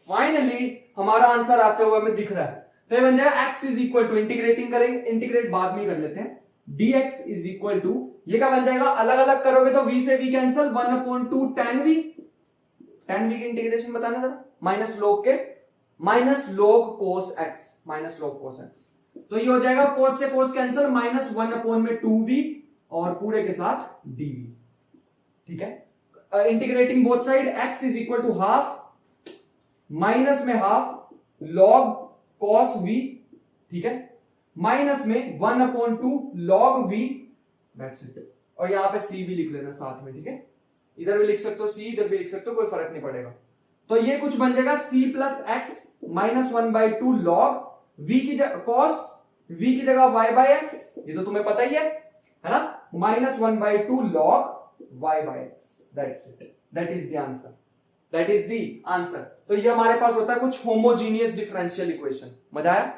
फाइनली हमारा आंसर आते हुए हमें दिख रहा है, तो ये बन जाएगा x is equal to, integrating करेंगे, इंटीग्रेट बाद में कर लेते हैं, dx इज इक्वल टू, ये क्या बन जाएगा, अलग अलग करोगे तो v से v कैंसिल, 1/2 tan v की इंटीग्रेशन बताना जरा, माइनस log के, minus log cos x, minus log cos x, तो ये हो जाएगा cos से cos कैंसिल, माइनस 1/2v और पूरे के साथ dv, ठीक है। Integrating both side, x is equal to half minus में हाफ log cos v, ठीक है, माइनस में 1/2 log v, दैट्स इट। और यहां पे c भी लिख लेना साथ में, ठीक है, इधर भी लिख सकते हो c, इधर भी लिख सकते हो, कोई फर्क नहीं पड़ेगा। तो ये कुछ बन जाएगा c plus x minus 1/2 log v की जगह cos v की जगह y बाई एक्स, ये तो तुम्हें पता ही है ना, minus 1/2 log y by x, that's it, that is the answer, that is the answer. तो ये हमारे पास होता है कुछ होमोजीनियस डिफरेंशियल इक्वेशन। मजा आया?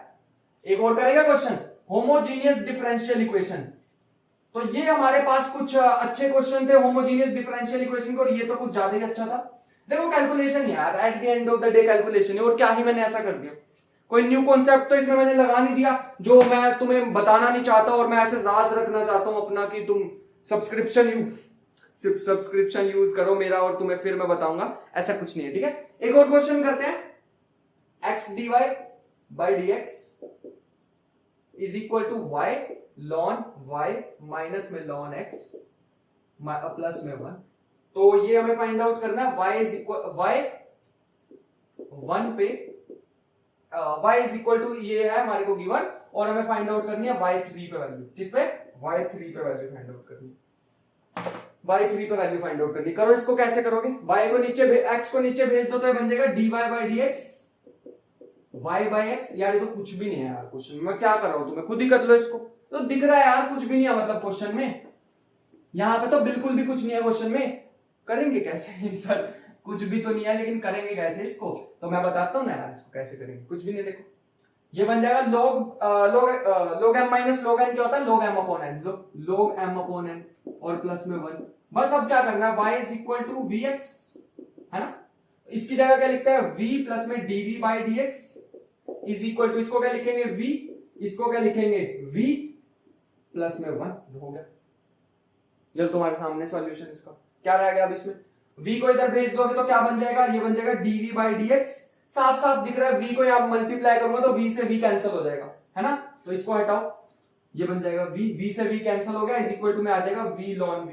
एक और करेगा क्वेश्चन, होमोजीनियस डिफरेंशियल इक्वेशन। तो ये हमारे पास कुछ अच्छे क्वेश्चन थे होमोजीनियस डिफरेंशियल इक्वेशन को, और ये तो कुछ ज्यादा ही अच्छा था। देखो कैलकुलेशन यार, at the end of the day calculation है, और क्या ही मैंने ऐसा कर दिया, कोई न्यू कॉन्सेप्ट तो इसमें मैंने लगा नहीं दिया जो मैं तुम्हें बताना नहीं चाहता और मैं ऐसे राज रखना चाहता हूं अपना कि तुम सब्सक्रिप्शन यूज करो मेरा और तुम्हें फिर मैं बताऊंगा, ऐसा कुछ नहीं है, ठीक है। एक और क्वेश्चन करते हैं, x dy by dx is equal to y ln y minus में ln x प्लस में 1। तो ये हमें फाइंड आउट करना है, y इज इक्वल टू ये है हमारे को गिवन, और हमें फाइंड आउट करनी है y3 पे वैल्यू, किस पे, y3 पे वैल्यू फाइंड आउट करनी है, y3 पे वैल्यू फाइंड आउट करनी। करो इसको, कैसे करोगे, y को नीचे x को नीचे भेज दो तो ये बन जाएगा dy by dx y by x। यार ये तो कुछ भी नहीं है यार क्वेश्चन, मैं क्या कर रहा हूं, तुम्हें खुद ही कर लो इसको, तो दिख रहा है यार कुछ भी नहीं है मतलब क्वेश्चन में, यहाँ पे तो बिल्कुल भी कुछ नहीं है क्वेश्चन में। करेंगे कैसे सर, कुछ भी तो नहीं है लेकिन करेंगे कैसे इसको, तो मैं बताता हूँ ना यार इसको कैसे करेंगे, कुछ भी नहीं। देखो ये बन जाएगा log m minus log n, क्या होता है log m upon n, log m upon n और प्लस में 1। बस अब क्या करना है, y is equal to vx, है ना, इसकी जगह क्या लिखते हैं v प्लस में dv by dx is equal to, इसको क्या लिखेंगे v, इसको क्या लिखेंगे v प्लस में 1, हो गया। जब तुम्हारे सामने सॉल्यूशन इसका क्या रह गया, अब इसमें v को इधर भेज दोगे तो क्या बन जाएगा, ये बन जाएगा dv बाई dx, साफ साफ दिख रहा है, v को यहां मल्टीप्लाई करूंगा तो v से v कैंसिल हो जाएगा, है ना, तो इसको हटाओ, ये बन जाएगा v से v कैंसिल हो गया, इज इक्वल टू में आ जाएगा v ln v,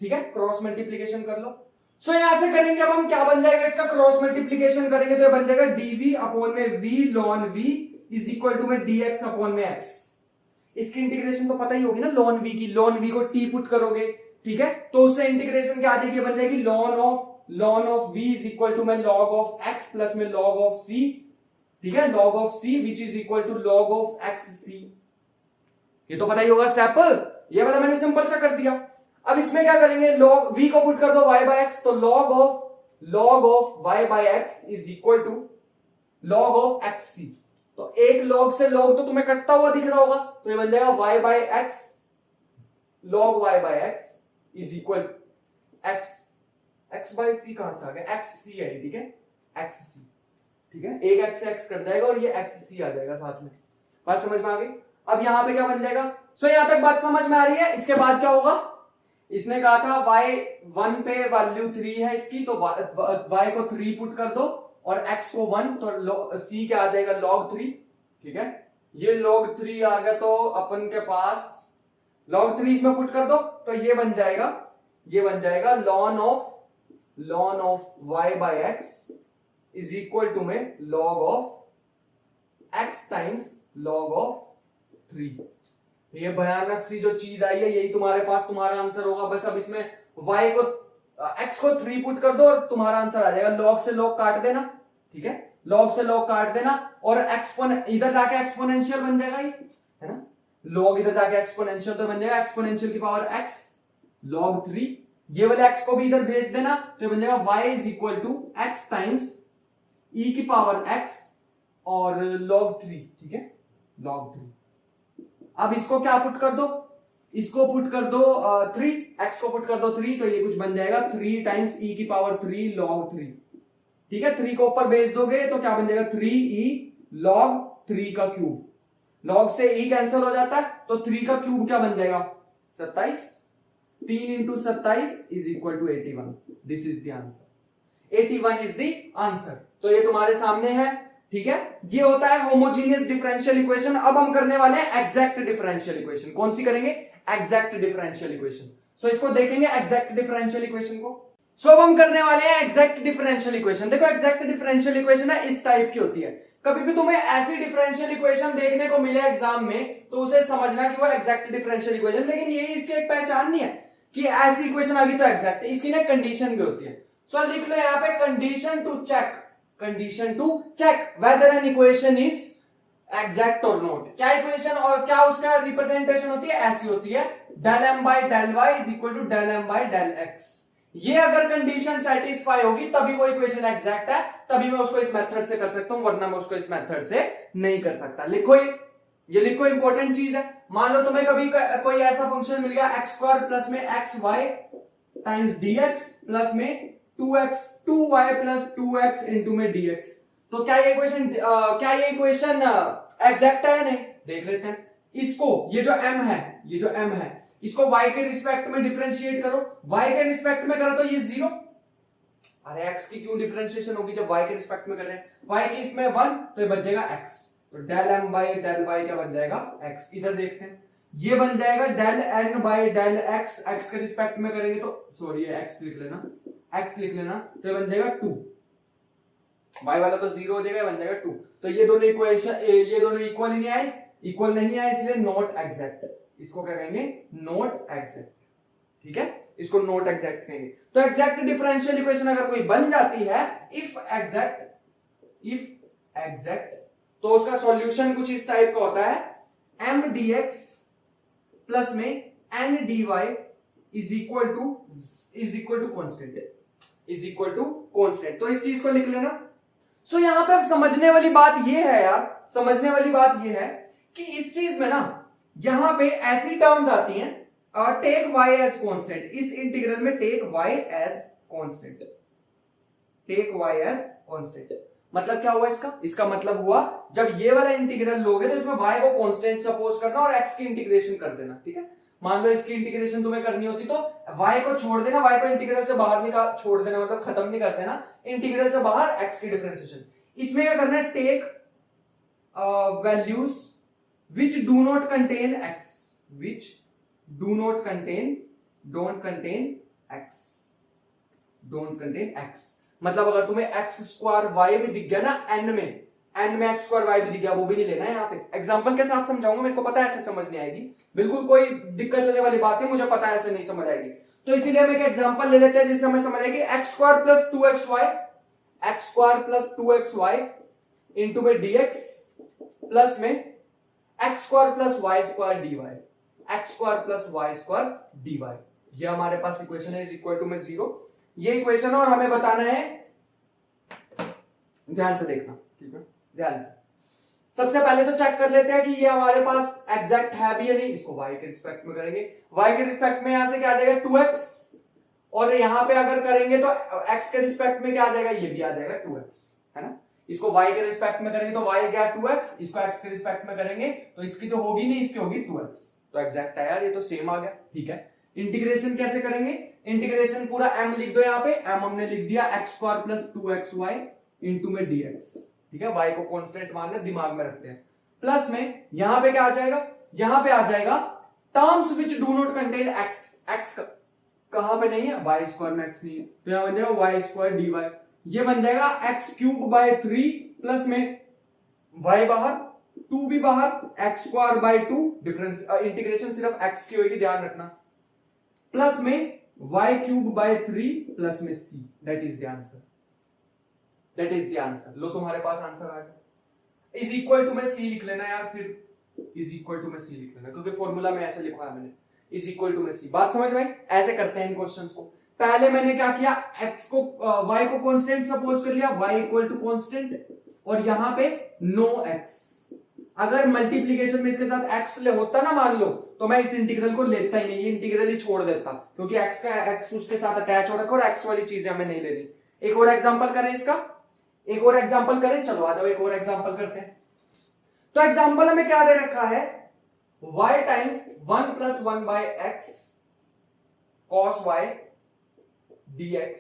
ठीक है, क्रॉस मल्टीप्लीकेशन कर लो। सो यहां से करेंगे, अब हम क्या बन जाएगा इसका, क्रॉस मल्टीप्लीकेशन करेंगे तो ये बन जाएगा dv अपॉन में v ln v is equal to में dx अपॉन में x। इसकी इंटीग्रेशन तो पता ही होगी ना, ln v की, ln v को t पुट करोगे, ठीक है, तो उससे इंटीग्रेशन क्या आ जाएगी, बन जाएगी ln of v is equal to में log ऑफ x प्लस में log ऑफ c, ठीक है, log of c which is equal to log of xc। ये तो पता ही होगा स्टेप, ये वाला मैंने सिंपल सा कर दिया। अब इसमें क्या करेंगे, log v को पुट कर दो y बाय x, तो log of y by x is equal to log of xc। तो एक log से log तो तुम्हें कटता हुआ दिख रहा होगा, तो ये बन जाएगा y by x log y by x is equal x by c कहां से आ गया, xc है, ठीक है, xc, ठीक है, एक x से x कट जाएगा और ये xc आ जाएगा साथ में। बात समझ में आ गई। अब यहां पे क्या बन जाएगा, सो यहां तक बात समझ में आ रही है। इसके बाद क्या होगा, इसने कहा था y1 पे वैल्यू 3 है इसकी, तो y को 3 पुट कर दो और x को 1, तो c क्या आ जाएगा log 3, ठीक है, ये log 3 आ गया, तो अपन के पास log 3 इसमें पुट कर दो, तो ये बन जाएगा ln of y by x is equal to में log of x times log of 3। ये भयानक सी जो चीज आई है, यही तुम्हारे पास तुम्हारा आंसर होगा। बस अब इसमें y को x को 3 पुट कर दो और तुम्हारा आंसर आ जाएगा। log से log काट देना, ठीक है, log से log काट देना और इधर जाके एक्सपोनेंशियल बन जाएगा, ये है ना, log इधर जाके एक्सपोनेंशियल तो बन जाएगा एक्सपोनेंशियल की पावर x log 3। ये वाले x को भी इधर भेज देना, तो बन जाएगा y is equal to x times e की पावर x और log 3, ठीक है, log 3। अब इसको क्या पुट कर दो, इसको पुट कर दो 3, x को पुट कर दो 3, तो ये कुछ बन जाएगा 3 टाइम्स e की पावर 3 log 3, ठीक है, 3 को ऊपर भेज दोगे तो क्या बन जाएगा 3e log 3 का क्यूब, log से e कैंसिल हो जाता है, तो 3 का क्यूब क्या बन जाएगा 27, 3 into 27 is equal to 81। This is the answer, 81 is the answer. तो ये तुम्हारे सामने है, ठीक है, ये होता है होमोजीनियस डिफरेंशियल इक्वेशन। अब हम करने वाले हैं एग्जैक्ट डिफरेंशियल इक्वेशन। कौन सी करेंगे, एग्जैक्ट डिफरेंशियल इक्वेशन। सो इसको देखेंगे एग्जैक्ट डिफरेंशियल इक्वेशन को। सो अब हम करने वाले हैं एग्जैक्ट डिफरेंशियल इक्वेशन। देखो एग्जैक्ट डिफरेंशियल इक्वेशन है इस टाइप की होती है। कभी भी तुम्हें ऐसी डिफरेंशियल इक्वेशन देखने को मिले एग्जाम में, तो उसे समझना कि वो एग्जैक्ट डिफरेंशियल इक्वेशन, लेकिन यही इसकी एक पहचान नहीं है कि ऐसी इक्वेशन आ गई तो एग्जैक्ट, इसकी ना कंडीशन भी होती है। सो लिख लो यहाँ पे condition to check whether an equation is exact और नॉट। क्या इक्वेशन और क्या उसका रिप्रेजेंटेशन होती है, ऐसी होती है del m by del y is equal to del m by del x। ये अगर कंडीशन सेटिस्फाई होगी तभी वो इक्वेशन एग्जैक्ट है, तभी मैं उसको इस मेथड से कर सकता हूं, वरना मैं उसको इस मेथड से नहीं कर सकता। लिखो ये लिखो, इंपॉर्टेंट चीज है। मान लो तुम्हें कभी कोई ऐसा फंक्शन मिल गया x स्क्वायर प्लस में xy टाइम्स dx प्लस में 2y प्लस 2x इंटू में dx, तो क्या ये इक्वेशन एग्जैक्ट है या नहीं, देख लेते हैं। इसको ये जो m है इसको y के रिस्पेक्ट में डिफरेंशिएट करो, y के रिस्पेक्ट में करो तो ये 0। अरे x की क्यों डिफरेंशिएशन होगी जब y के रिस्पेक्ट में कर रहे हैं, y की इसमें 1 तो ये बच जाएगा x, तो del m by del y क्या बन जाएगा x। इधर देखते हैं, ये बन जाएगा del n by del x, x के रिस्पेक्ट में करेंगे तो सॉरी ये x लिख लेना, तो ये बन जाएगा 2, y वाला तो 0 हो जाएगा, बन जाएगा 2। तो ये दोनों इक्वल नहीं आए, इसलिए नॉट एग्जैक्ट। इसको क्या कहेंगे, नॉट एग्जैक्ट, ठीक है, इसको नॉट एग्जैक्ट कहेंगे। तो एग्जैक्ट डिफरेंशियल इक्वेशन अगर कोई बन जाती है इफ एग्जैक्ट, तो उसका सॉल्यूशन कुछ इस टाइप का होता है m dx प्लस में n dy is equal to constant. तो इस चीज को लिख लेना। सो यहां पे अब समझने वाली बात ये है कि इस चीज में ना यहां पे ऐसी टर्म्स आती हैं, टेक y एज कांस्टेंट, इस इंटीग्रल में टेक y एज कांस्टेंट। मतलब क्या हुआ इसका मतलब हुआ जब ये वाला इंटीग्रल लोगे तो इसमें y को कांस्टेंट सपोज करना और x की इंटीग्रेशन कर देना, ठीक है। मान लो इसकी इंटीग्रेशन तुम्हें करनी होती तो y को छोड़ देना, y को इंटीग्रल से बाहर छोड़ देना, मतलब खत्म नहीं कर देना, इंटीग्रल से बाहर x की डिफरेंशिएशन। इसमें क्या करना है, take values which do not contain x, मतलब अगर तुम्हें x स्क्वायर y में दिख गया ना n में, एंड में एक्स स्क्वायर वाई भी दिख गया, वो भी नहीं लेना है। यहाँ पे एग्जांपल के साथ समझाऊंगा, मेरे को पता है ऐसे समझ नहीं आएगी, बिल्कुल कोई दिक्कत लेने वाली बात नहीं, मुझे पता है ऐसे नहीं समझ आएगी। तो इसीलिए हम एक एग्जांपल ले लेते हैं जिससे हमें समझ आएगी। X square plus 2xy, x square plus 2xy into में dx प्लस में x square plus y square dy, x square plus y square dy, ये हमारे पास इक्वेशन है, इज इक्वल टू में 0। ये इक्वेशन और हमें बताना है, ध्यान से देखना, ठीक है, ध्यान से। सबसे पहले तो चेक कर लेते हैं कि ये हमारे पास एग्जैक्ट है भी या नहीं। इसको y के रिस्पेक्ट में करेंगे, y के रिस्पेक्ट में यहां से क्या आ जाएगा 2x, और यहां पे अगर करेंगे तो x के रिस्पेक्ट में क्या आ जाएगा, ये भी आ जाएगा 2x, है ना। इसको y के रिस्पेक्ट में करेंगे तो y गया 2x, इसको x के रिस्पेक्ट में करेंगे तो इसकी तो होगी नहीं, इसकी होगी 2x, तो एग्जैक्ट है यार, ये तो सेम आ गया, ठीक है। इंटीग्रेशन कैसे करेंगे, इंटीग्रेशन पूरा m लिख दो, यहाँ पे m हमने लिख दिया x square plus 2xy into में dx, ठीक है, y को कांस्टेंट मानना, दिमाग में रखते हैं। प्लस में यहां पे क्या आ जाएगा, यहां पे आ जाएगा terms which do not contain x, x कहां पे नहीं है, y स्क्वायर में x नहीं है, तो यहां बन जाएगा y स्क्वायर dy, ये बन जाएगा x क्यूब बाय 3 प्लस में y बाहर, 2 भी बाहर, x square by 2, difference integration सिर्फ x की होगी, ध्यान रखना, प्लस में y क्यूब बाय 3 प्लस में c, that is the answer, that is the answer. लो तुम्हारे पास आंसर आ गया, इज इक्वल टू में c लिख लेना यार, फिर इज इक्वल टू में c लिख लेना, क्योंकि फॉर्मूला में ऐसे लिखा है मैंने, इज इक्वल टू में c। बात समझ में? ऐसे करते हैं इन क्वेश्चंस को। पहले मैंने क्या किया, x को y को कांस्टेंट सपोज कर लिया, y इक्वल टू कांस्टेंट, और यहां पे नो x। अगर मल्टीप्लीकेशन में इसके साथ x ले होता ना मान लो, तो मैं इस इंटीग्रल को लेता ही नहीं, ये इंटीग्रल ही छोड़ देता, क्योंकि x उसके साथ अटैच हो रखा और x वाली चीजें हमें नहीं लेनी। एक और एग्जांपल करें इसका, एक और एग्जांपल करें, चलो आ जाओ एक और एग्जांपल करते हैं। तो एग्जांपल हमें क्या दे रखा है, y times 1 plus 1 by x cos y dx,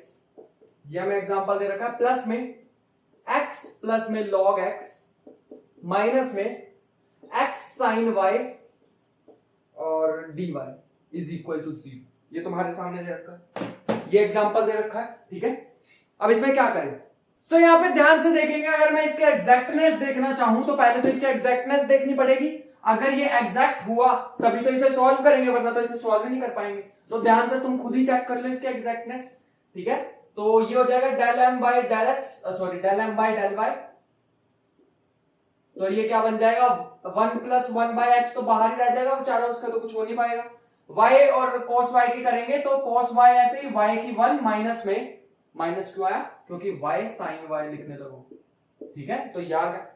ये हमें एग्जांपल दे रखा है, प्लस में x प्लस में log x माइनस में x sin y और dy इज इक्वल टू 0, ये तुम्हारे सामने दे रखा है, ये एग्जांपल दे रखा है, ठीक है। अब इसमें क्या करें, सो यहाँ पे ध्यान से देखेंगे, अगर मैं इसके एग्जैक्टनेस देखना चाहूं तो पहले तो इसके एग्जैक्टनेस देखनी पड़ेगी, अगर ये एग्जैक्ट हुआ तभी तो इसे सॉल्व करेंगे, वरना तो इसे सॉल्व नहीं कर पाएंगे। तो ध्यान से तुम खुद ही चेक कर लो इसके एग्जैक्टनेस, ठीक है। तो ये हो जाएगा del m by del x, sorry del m by del y, तो ये क्या बन जाएगा 1 प्लस 1 बाई एक्स, तो बाहर ही रह जाएगा बेचारा, उसका तो कुछ हो नहीं पाएगा। y और cos y की करेंगे तो cos y ऐसे ही y की 1 माइनस में, माइनस क्यों आया, क्योंकि y sin y लिखने लगो, ठीक है, तो याद है।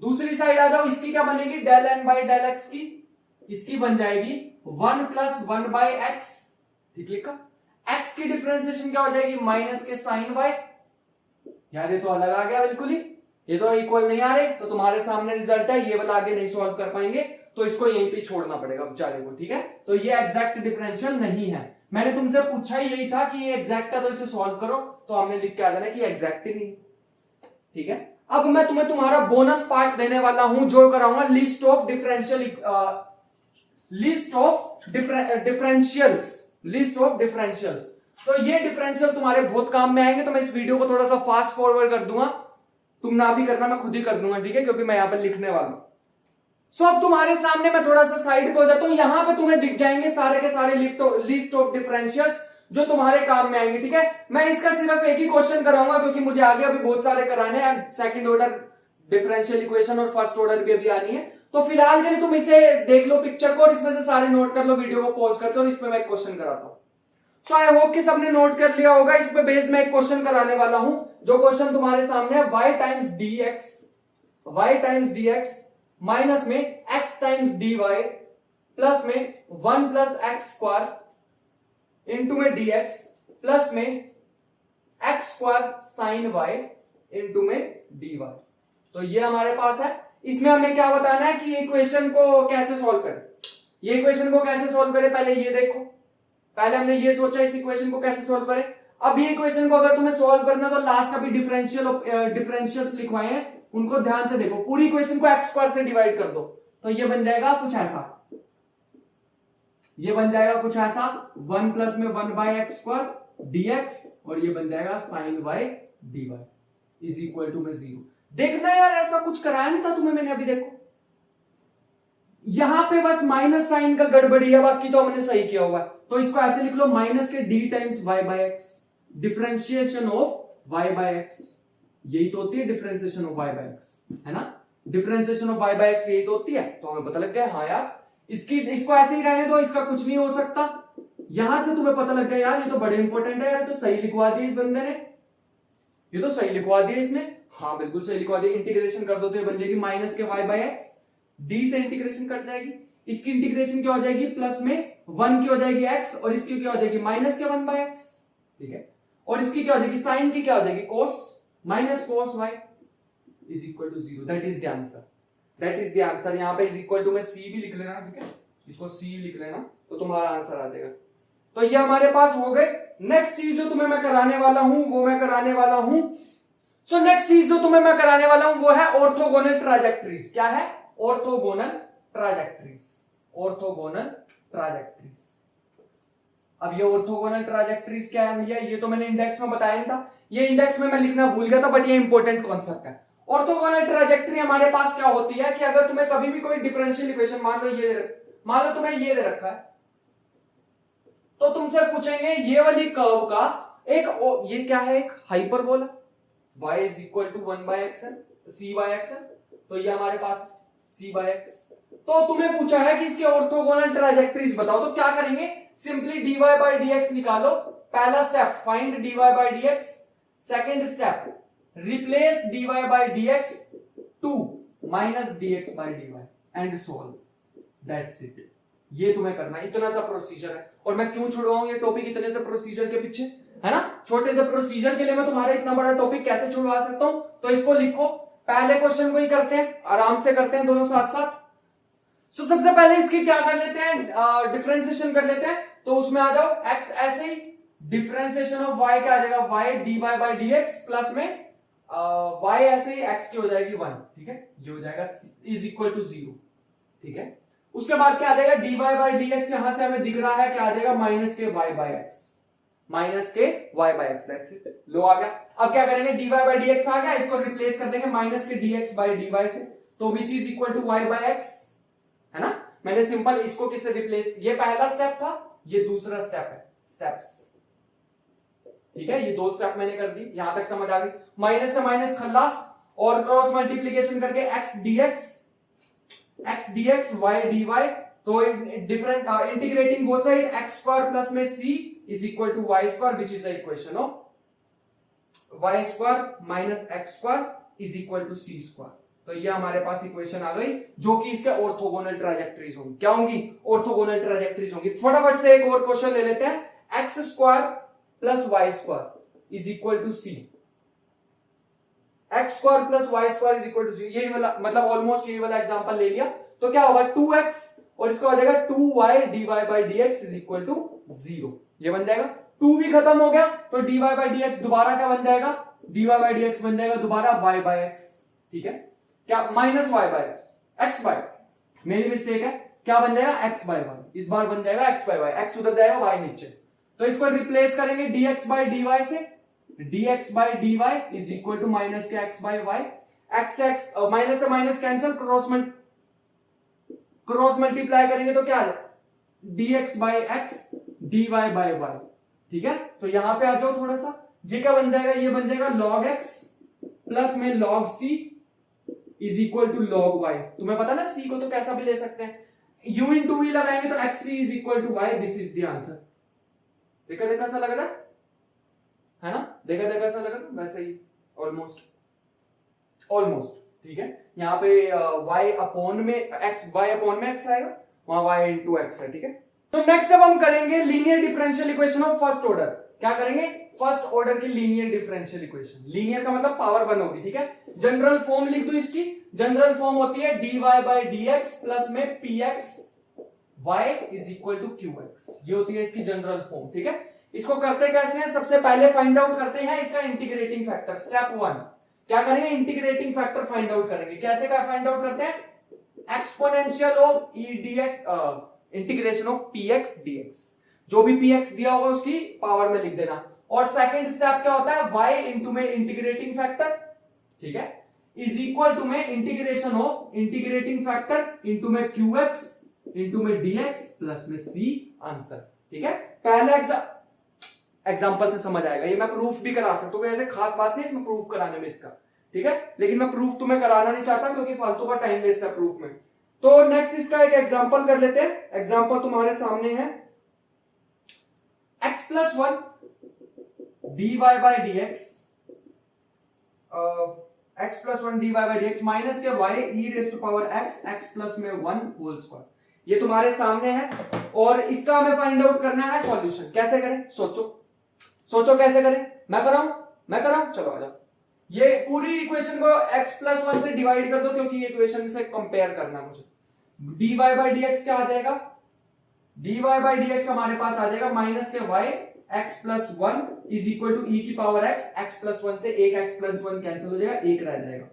दूसरी साइड आ जाओ, इसकी क्या बनेगी del n by del x की, इसकी बन जाएगी 1 प्लस 1 बाई एक्स, ठीक लिखा। x की डिफरेंशिएशन क्या हो जाएगी माइनस के sin y, यार ये तो अलग आ गया बिल्कुल ही, ये तो इक्वल नहीं आ रहे, तो तुम्हारे सामने रिजल्ट है, ये वाला आगे नहीं सॉल्व कर पाएंगे, तो इसको यहीं पे छोड़ना पड़ेगा बेचारे को, ठीक है। तो ये एग्जैक्ट डिफरेंशियल नहीं है, मैंने तुमसे पूछा ही यही था कि ये एग्जैक्ट है तो इसे सॉल्व करो, तो हमने लिख के आ जाना कि एग्जैक्ट ही नहीं, ठीक है। अब मैं तुम्हें तुम्हारा बोनस पार्ट देने वाला हूं, जो कराऊंगा list of differential, list of differentials, list of differentials. तो ये डिफरेंशियल तुम्हारे बहुत काम में आएंगे, तो मैं इस वीडियो को थोड़ा सा फास्ट फॉरवर्ड कर दूंगा, तुम ना भी करना, मैं खुद ही कर दूंगा, ठीक है, क्योंकि मैं यहां पर लिखने वाला हूं। सो अब तुम्हारे सामने मैं थोड़ा सा साइड पे हो जाता हूं, यहां पे तुम्हें दिख जाएंगे सारे के सारे लिस्ट ऑफ डिफरेंशियल्स जो तुम्हारे काम में आएंगे, ठीक है। मैं इसका सिर्फ एक ही क्वेश्चन कराऊंगा, क्योंकि मुझे आगे अभी बहुत सारे कराने हैं, सेकंड ऑर्डर डिफरेंशियल इक्वेशन और फर्स्ट ऑर्डर भी अभी आनी है। तो फिलहाल के लिए तुम इसे देख लो पिक्चर को, और इसमें से सारे नोट कर लो, वीडियो को पॉज करके, और इसमें मैं एक क्वेश्चन कराता हूं। सो आई होप कि सबने नोट कर लिया होगा, इस पे बेस्ड मैं एक क्वेश्चन कराने वाला हूं, जो क्वेश्चन तुम्हारे सामने है, y टाइम्स dx माइनस में x टाइम्स dy प्लस में 1 प्लस एक्स स्क्वायर इंटू में dx प्लस में x square sine y into में dy। तो ये हमारे पास है, इसमें हमें क्या बताना है कि इक्वेशन को कैसे सॉल्व करें। ये इक्वेशन को कैसे सॉल्व करें, पहले ये देखो, पहले हमने ये सोचा इस इक्वेशन को कैसे सॉल्व करें। अब ये इक्वेशन को अगर तुम्हें सॉल्व करना तो लास्ट का भी डिफरेंशियल्स लिखवाए हैं, उनको ध्यान से देखो। पूरी इक्वेशन को एक्स स्क्वायर से डिवाइड कर दो, तो ये बन जाएगा कुछ ऐसा, ये बन जाएगा कुछ ऐसा 1 प्लस में 1 बाई एक्स स्क्वायर dx, और ये बन जाएगा sine y dy is equal to में 0। देखना यार, ऐसा कुछ कराया नहीं था तुम्हें मैंने अभी, देखो यहां पे बस माइनस साइन का गड़बड़ी है, बाकी तो हमने सही किया हुआ है। तो इसको ऐसे लिख लो, माइनस के d times y by x, differentiation of y by x, यही तो होती है differentiation of y by x, है ना। Differentiation of y by x यही तो होती है। तो हमें पता लग गया, हाँ यार इसको ऐसे ही रहने दो, इसका कुछ नहीं हो सकता। यहां से तुम्हें पता लग गया यार ये तो बड़े इंपॉर्टेंट है यार, तो सही लिखवा दिया इस बंदे ने, ये तो सही लिखवा दिया इसने, हाँ बिल्कुल सही लिखवा दिया। इंटीग्रेशन कर दो तो ये बन जाएगी माइनस के वाई बाय एक्स, डी से इंटीग्रेशन कट जाएगी, इसकी इंटीग्रेशन क्या हो जाएगी, प्लस में 1 की हो जाएगी एक्स, और इसकी क्या हो जाएगी माइनस के 1 बाय एक्स, ठीक है। और इसकी क्या हो जाएगी, साइन की क्या हो जाएगी cos, minus cos y is equal to 0। That is the answer, that is the answer. यहां पे इज इक्वल टू में सी भी लिख लेना, ठीक है, इसको सी लिख लेना तो तुम्हारा आंसर आ जाएगा। तो ये हमारे पास हो गए। नेक्स्ट चीज जो तुम्हें मैं कराने वाला हूं वो मैं कराने वाला हूं, सो नेक्स्ट चीज जो तुम्हें मैं कराने वाला हूं वो है ऑर्थोगोनल ट्राजेक्टरीज। क्या है, ऑर्थोगोनल ट्राजेक्टरीज, ऑर्थोगोनल ट्राजेक्टरीज। अब ये ऑर्थोगोनल ट्राजेक्टरीज क्या है भैया, ये तो मैंने इंडेक्स में बताया नहीं था, ये इंडेक्स में मैं लिखना भूल गया था, बट ये इंपॉर्टेंट कॉन्सेप्ट है। ऑर्थोगोनल ट्राजेक्टरी हमारे पास क्या होती है कि अगर तुम्हें कभी भी कोई डिफरेंशियल इक्वेशन, मान लो तुम्हें ये दे रखा है, तो तुमसे पूछेंगे ये वाली कर्व का एक, ये क्या है, एक hyperbola, y is equal to 1 by x है, सी बाय एक्स है, तो ये हमारे पास c बाय एक्स। तो तुम्हें पूछा है कि इसके ऑर्थोगोनल ट्राजेक्टरीज बताओ, तो क्या करेंगे, सिंपली dy बाय dx निकालो। पहला step find dy by dx, second step replace dy by dx to minus dx by dy and solve, that's it. ये तुम्हें करना है, इतना सा प्रोसीजर है। और मैं क्यों छुड़वाऊं ये टॉपिक इतने से प्रोसीजर के पीछे, है ना, छोटे से प्रोसीजर के लिए मैं तुम्हारा इतना बड़ा टॉपिक कैसे छुड़वा सकता हूं। तो इसको लिखो, पहले क्वेश्चन को ही करते हैं, आराम से करते हैं दोनों साथ साथ। सो सबसे पहले इसकी क्या कर लेते हैं, डिफरेंशिएशन कर लेते हैं। तो उसमें आ जाओ, x ऐसे ही, डिफरेंशिएशन ऑफ y क्या आ जाएगा, y dy by dx, plus में y ऐसे ही x की हो जाएगी 1, ठीक है, ये हो जाएगा इज इक्वल टू 0, ठीक है। उसके बाद क्या आ जाएगा, dy बाय dx, यहां से हमें दिख रहा है क्या आ जाएगा, माइनस के y बाय x, माइनस के y by x, that's it, लो आ गया। अब क्या करेंगे, dy बाय dx आ गया, इसको रिप्लेस कर देंगे माइनस के dx बाय dy से, तो which is equal to y by x, है ना। मैंने सिंपल इसको किससे रिप्लेस, ये पहला स्टेप था, ये दूसरा स्टेप है, स्टेप्स, ठीक है, ये दो स्टेप मैंने कर दी, यहां तक समझ आ गई। माइनस से माइनस खल्लास, और क्रॉस मल्टीप्लीकेशन करके x dx y dy, तो different integrating both side, x square plus में c is equal to y square, which is a equation of y square minus x square is equal to c square. तो ये हमारे पास equation आ गई, जो कि इसके ऑर्थोगोनल ट्राजेक्टरीज होंगी। क्या होंगी, ऑर्थोगोनल ट्राजेक्टरीज होंगी। फटाफट से एक और क्वेश्चन ले लेते हैं, x square plus y square is equal to c, x square plus y square is equal to c, यही वाला, मतलब ऑलमोस्ट यही वाला एग्जांपल ले लिया। तो क्या होगा, 2x और इसका हो जाएगा 2y dy by dx is equal to 0, ये बन जाएगा। 2 भी खत्म हो गया, तो dy बाई dx दोबारा क्या बन जाएगा, dy बाई dx बन जाएगा दोबारा y बाई x, ठीक है, क्या minus y by x by, मेरी मिस्टेक है, क्या बन जाएगा x बाई y, इस बार बन जाएगा x बाई y, x उधर जाएगा y नीचे, तो इसको रिप्लेस करेंगे dx बाई dy से, dx by dy is equal to minus के x by y, x minus से माइनस कैंसिल, क्रॉस मल्टीप्लाई करेंगे तो क्या है, dx by x dy by y, ठीक है। तो यहां पे आ जाओ थोड़ा सा, ये क्या बन जाएगा, ये बन जाएगा log x प्लस में log c is equal to log y। तुम्हें पता ना c को तो कैसा भी ले सकते हैं, u इंटू v लगाएंगे तो xc is equal to y, this is the answer. देखा देखा सा लग रहा है ना, देखा देखा सा लग रहा, वैसे ही ऑलमोस्ट, ठीक है। यहाँ पे y अपॉन में x आएगा, वहां y इंटू x है, ठीक है। तो नेक्स्ट अब हम करेंगे linear differential equation of first order. क्या करेंगे, फर्स्ट ऑर्डर की लीनियर डिफरेंशियल इक्वेशन, लीनियर का मतलब पावर 1 होगी, ठीक है। जनरल फॉर्म लिख दो इसकी, जनरल फॉर्म होती है dy बाई dx प्लस में px y is equal to qx, ये होती है इसकी जनरल फॉर्म, ठीक है। इसको करते कैसे हैं, सबसे पहले फाइंड आउट करते हैं इसका इंटीग्रेटिंग फैक्टर। स्टेप 1 क्या करेंगे, इंटीग्रेटिंग फैक्टर फाइंड आउट करेंगे। कैसे क्या फाइंड आउट करते हैं, exponential of e dx, integration of px dx, जो भी px दिया होगा उसकी पावर में लिख देना। और सेकंड स्टेप क्या होता है, y इंटू में इंटीग्रेटिंग फैक्टर, ठीक है, इज इक्वल टू में integration of integrating factor into में QX इंटू में DX प्लस में C आंसर। ठीक है, पहले एग्जाम्पल से समझ आएगा। ये मैं प्रूफ भी करा सकता हूँ, ऐसे खास बात नहीं इसमें प्रूफ कराने में इसका। ठीक है, लेकिन मैं प्रूफ तुम्हें कराना नहीं चाहता क्योंकि फालतू का टाइम वेस्ट है प्रूफ में। तो नेक्स्ट इसका एक एग्जाम्पल कर लेते हैं। एग्जाम्पल तुम्हारे सामने है x plus 1 dy by D x, x plus 1 dy by D x minus के y e raise to power x plus में 1 होल स्क्वायर, ये तुम्हारे सामने है और इसका हमें फाइंड आउट करना है सॉल्यूशन। कैसे करें, सोचो कैसे करें। मैं कराऊं, चलो आ जाओ। ये पूरी इक्वेशन को x प्लस 1 से डिवाइड कर दो क्योंकि ये इक्वेशन से कंपेयर करना है मुझे। dy बाई डी एक्स क्या आ जाएगा, dy बाई डी एक्स हमारे पास आ जाएगा माइनस के y x plus 1 is equal to e की पावर x प्लस 1 से एक x प्लस 1 कैंसिल हो जाएगा, एक रह जाएगा।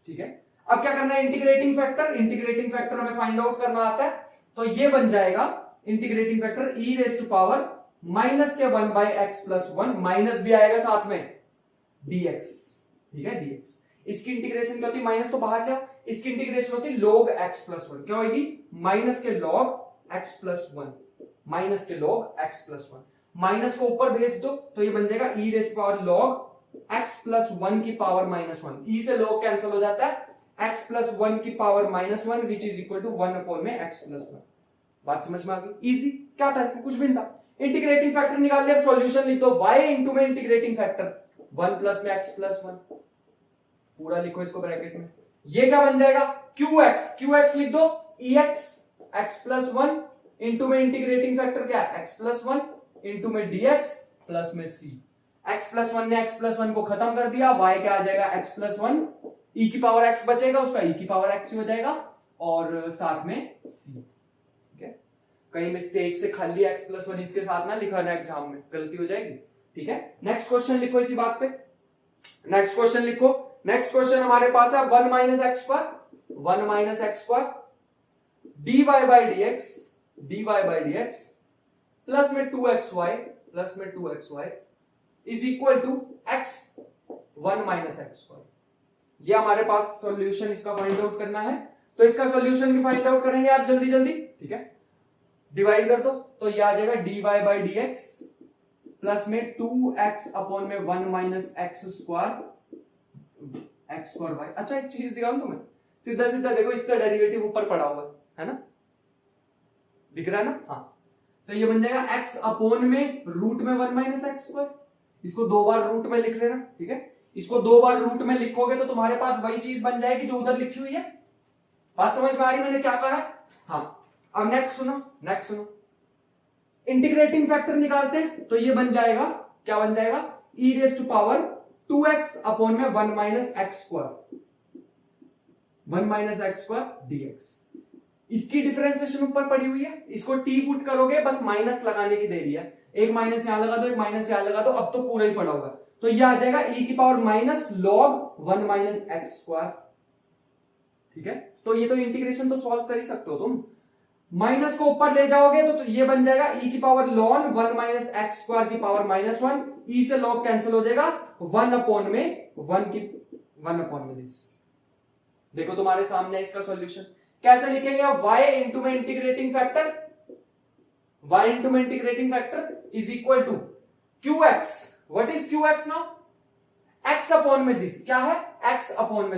ठीक है, अब क्या करना है, इंटीग्रेटिंग फैक्टर हमें फाइंड आउट करना आता है। तो ये बन जाएगा integrating factor e raise to power minus के 1 बाई एक्स प्लस 1, माइनस भी आएगा साथ में dx। ठीक है, dx इसकी इंटीग्रेशन क्या होती है, माइनस तो बाहर ले आओ, इसकी इंटीग्रेशन होती है log x प्लस 1, क्या होगी माइनस के log x प्लस 1, माइनस के log x प्लस 1, माइनस को ऊपर भेज दो तो ये बन जाएगा e raise power log x plus 1 की पावर माइनस 1, e से log कैंसिल हो जाता है, x प्लस 1 की power minus 1 which is equal to 1 अपॉन में x प्लस 1। बात समझ में आ गई, इजी। क्या था इसमें, कुछ भी नहीं था। इंटीग्रेटिंग फैक्टर निकाल लिया, सॉल्यूशन लिख दो y इंटू में इंटीग्रेटिंग फैक्टर 1 प्लस में x प्लस 1, पूरा लिखो इसको ब्रैकेट में। ये क्या बन जाएगा QX लिख दो EX x प्लस 1 इंटू में इंटीग्रेटिंग फैक्टर क्या है x प्लस 1 इंटू में dx प्लस में c। x प्लस 1 ने x प्लस 1 को खत्म कर दिया, y क्या आ जाएगा x प्लस 1, e की पावर x बचेगा, उसका e की पावर x हो जाएगा और साथ में c। ठीक है, कहीं मिस्टेक से खाली x प्लस 1 इसके साथ ना लिखा ना, एग्जाम में गलती हो जाएगी। ठीक है, नेक्स्ट क्वेश्चन लिखो इसी बात पे। नेक्स्ट क्वेश्चन लिखो, नेक्स्ट क्वेश्चन हमारे पास है 1 minus x square dy by D x plus में 2xy is equal to x 1 minus x square. ये हमारे पास सॉल्यूशन, इसका फाइंड आउट करना है। तो इसका सॉल्यूशन भी फाइंड आउट करेंगे यार जल्दी। ठीक है, डिवाइड कर दो तो ये आ जाएगा dy by D x plus में 2x अपॉन में 1 माइनस एक्स स्क्वायर y। अच्छा एक चीज दिखाऊं तुम्हें, सीधा देखो इसका डेरिवेटिव ऊपर पड़ा हुआ है ना, दिख रहा है ना। हाँ, तो ये बन जाएगा x अपॉन में रूट में 1 माइनस एक्स स्क्वायर, इसको 2 बार रूट में लिख लेना। ठीक है, इसको 2 बार रूट में लिखोगे तो तुम्हारे पास वही चीज बन जाएगी जो उधर लिखी हुई है। बात समझ में आ रही मैंने क्या कहा है। हाँ, अब नेक्स्ट सुनो, इंटीग्रेटिंग फैक्टर निकालते हैं तो ये बन जाएगा, क्या बन जाएगा, e raise to power 2x upon में 1 माइनस एक्स स्क्वायर dx। इसकी डिफरेंशिएशन ऊपर पड़ी हुई है, इसको t पुट करोगे, बस माइनस लगाने की देरी है, एक माइनस यहां लगा दो, एक माइनस यहां लगा दो, अब तो पूरा ही पड़ा होगा। तो ये आ जाएगा e की power minus log 1 minus x square. ठीक है, तो ये तो इंटीग्रेशन तो सॉल्व कर ही सकते हो तुम, माइनस को ऊपर ले जाओगे तो ये बन जाएगा e की power ln 1 minus x square की पावर माइनस 1, e से log कैंसिल हो जाएगा, 1 अपॉन में दिस। देखो तुम्हारे सामने इसका सॉल्यूशन कैसे लिखेंगे, y इंटू में integrating factor is equal to QX। What is QX now, x upon में दिस, क्या है x अपॉन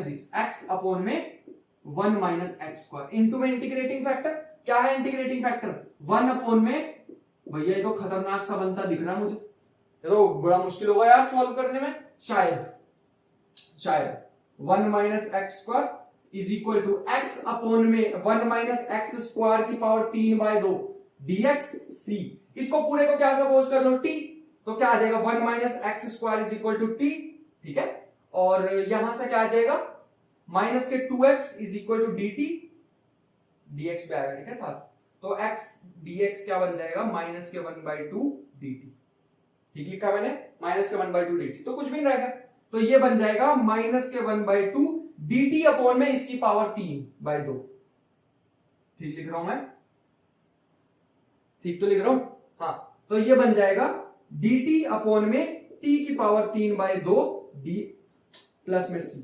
में 1 माइनस एक्स स्क्वायर इंटू में इंटीग्रेटिंग फैक्टर, क्या है इंटीग्रेटिंग फैक्टर 1 अपॉन में, भैया ये तो खतरनाक सा बनता दिख रहा है मुझे, ये तो बड़ा मुश्किल होगा यार सॉल्व करने में, शायद 1 minus x square is equal to x upon में 1 माइनस एक्स स्क्वायर की पावर 3/2 dx c। इसको पूरे को क्या सपोज कर लो t, तो क्या आ जाएगा 1 minus x square is equal to t। ठीक है, और यहां से क्या आ जाएगा माइनस के 2x is equal to dt, dx पे आएगा। ठीक है साथ, तो x dx क्या बन जाएगा माइनस के 1/2 dt। ठीक लिखा मैंने, माइनस के 1/2 dt, तो कुछ भी नहीं रहेगा, तो ये बन जाएगा माइनस के 1/2 dt अपॉन में इसकी पावर 3/2। ठीक लिख रहा हूं मैं, ठीक तो लिख रहा हूं। हाँ, तो ये बन जाएगा dt अपॉन में t की पावर 3/2 d प्लस में c।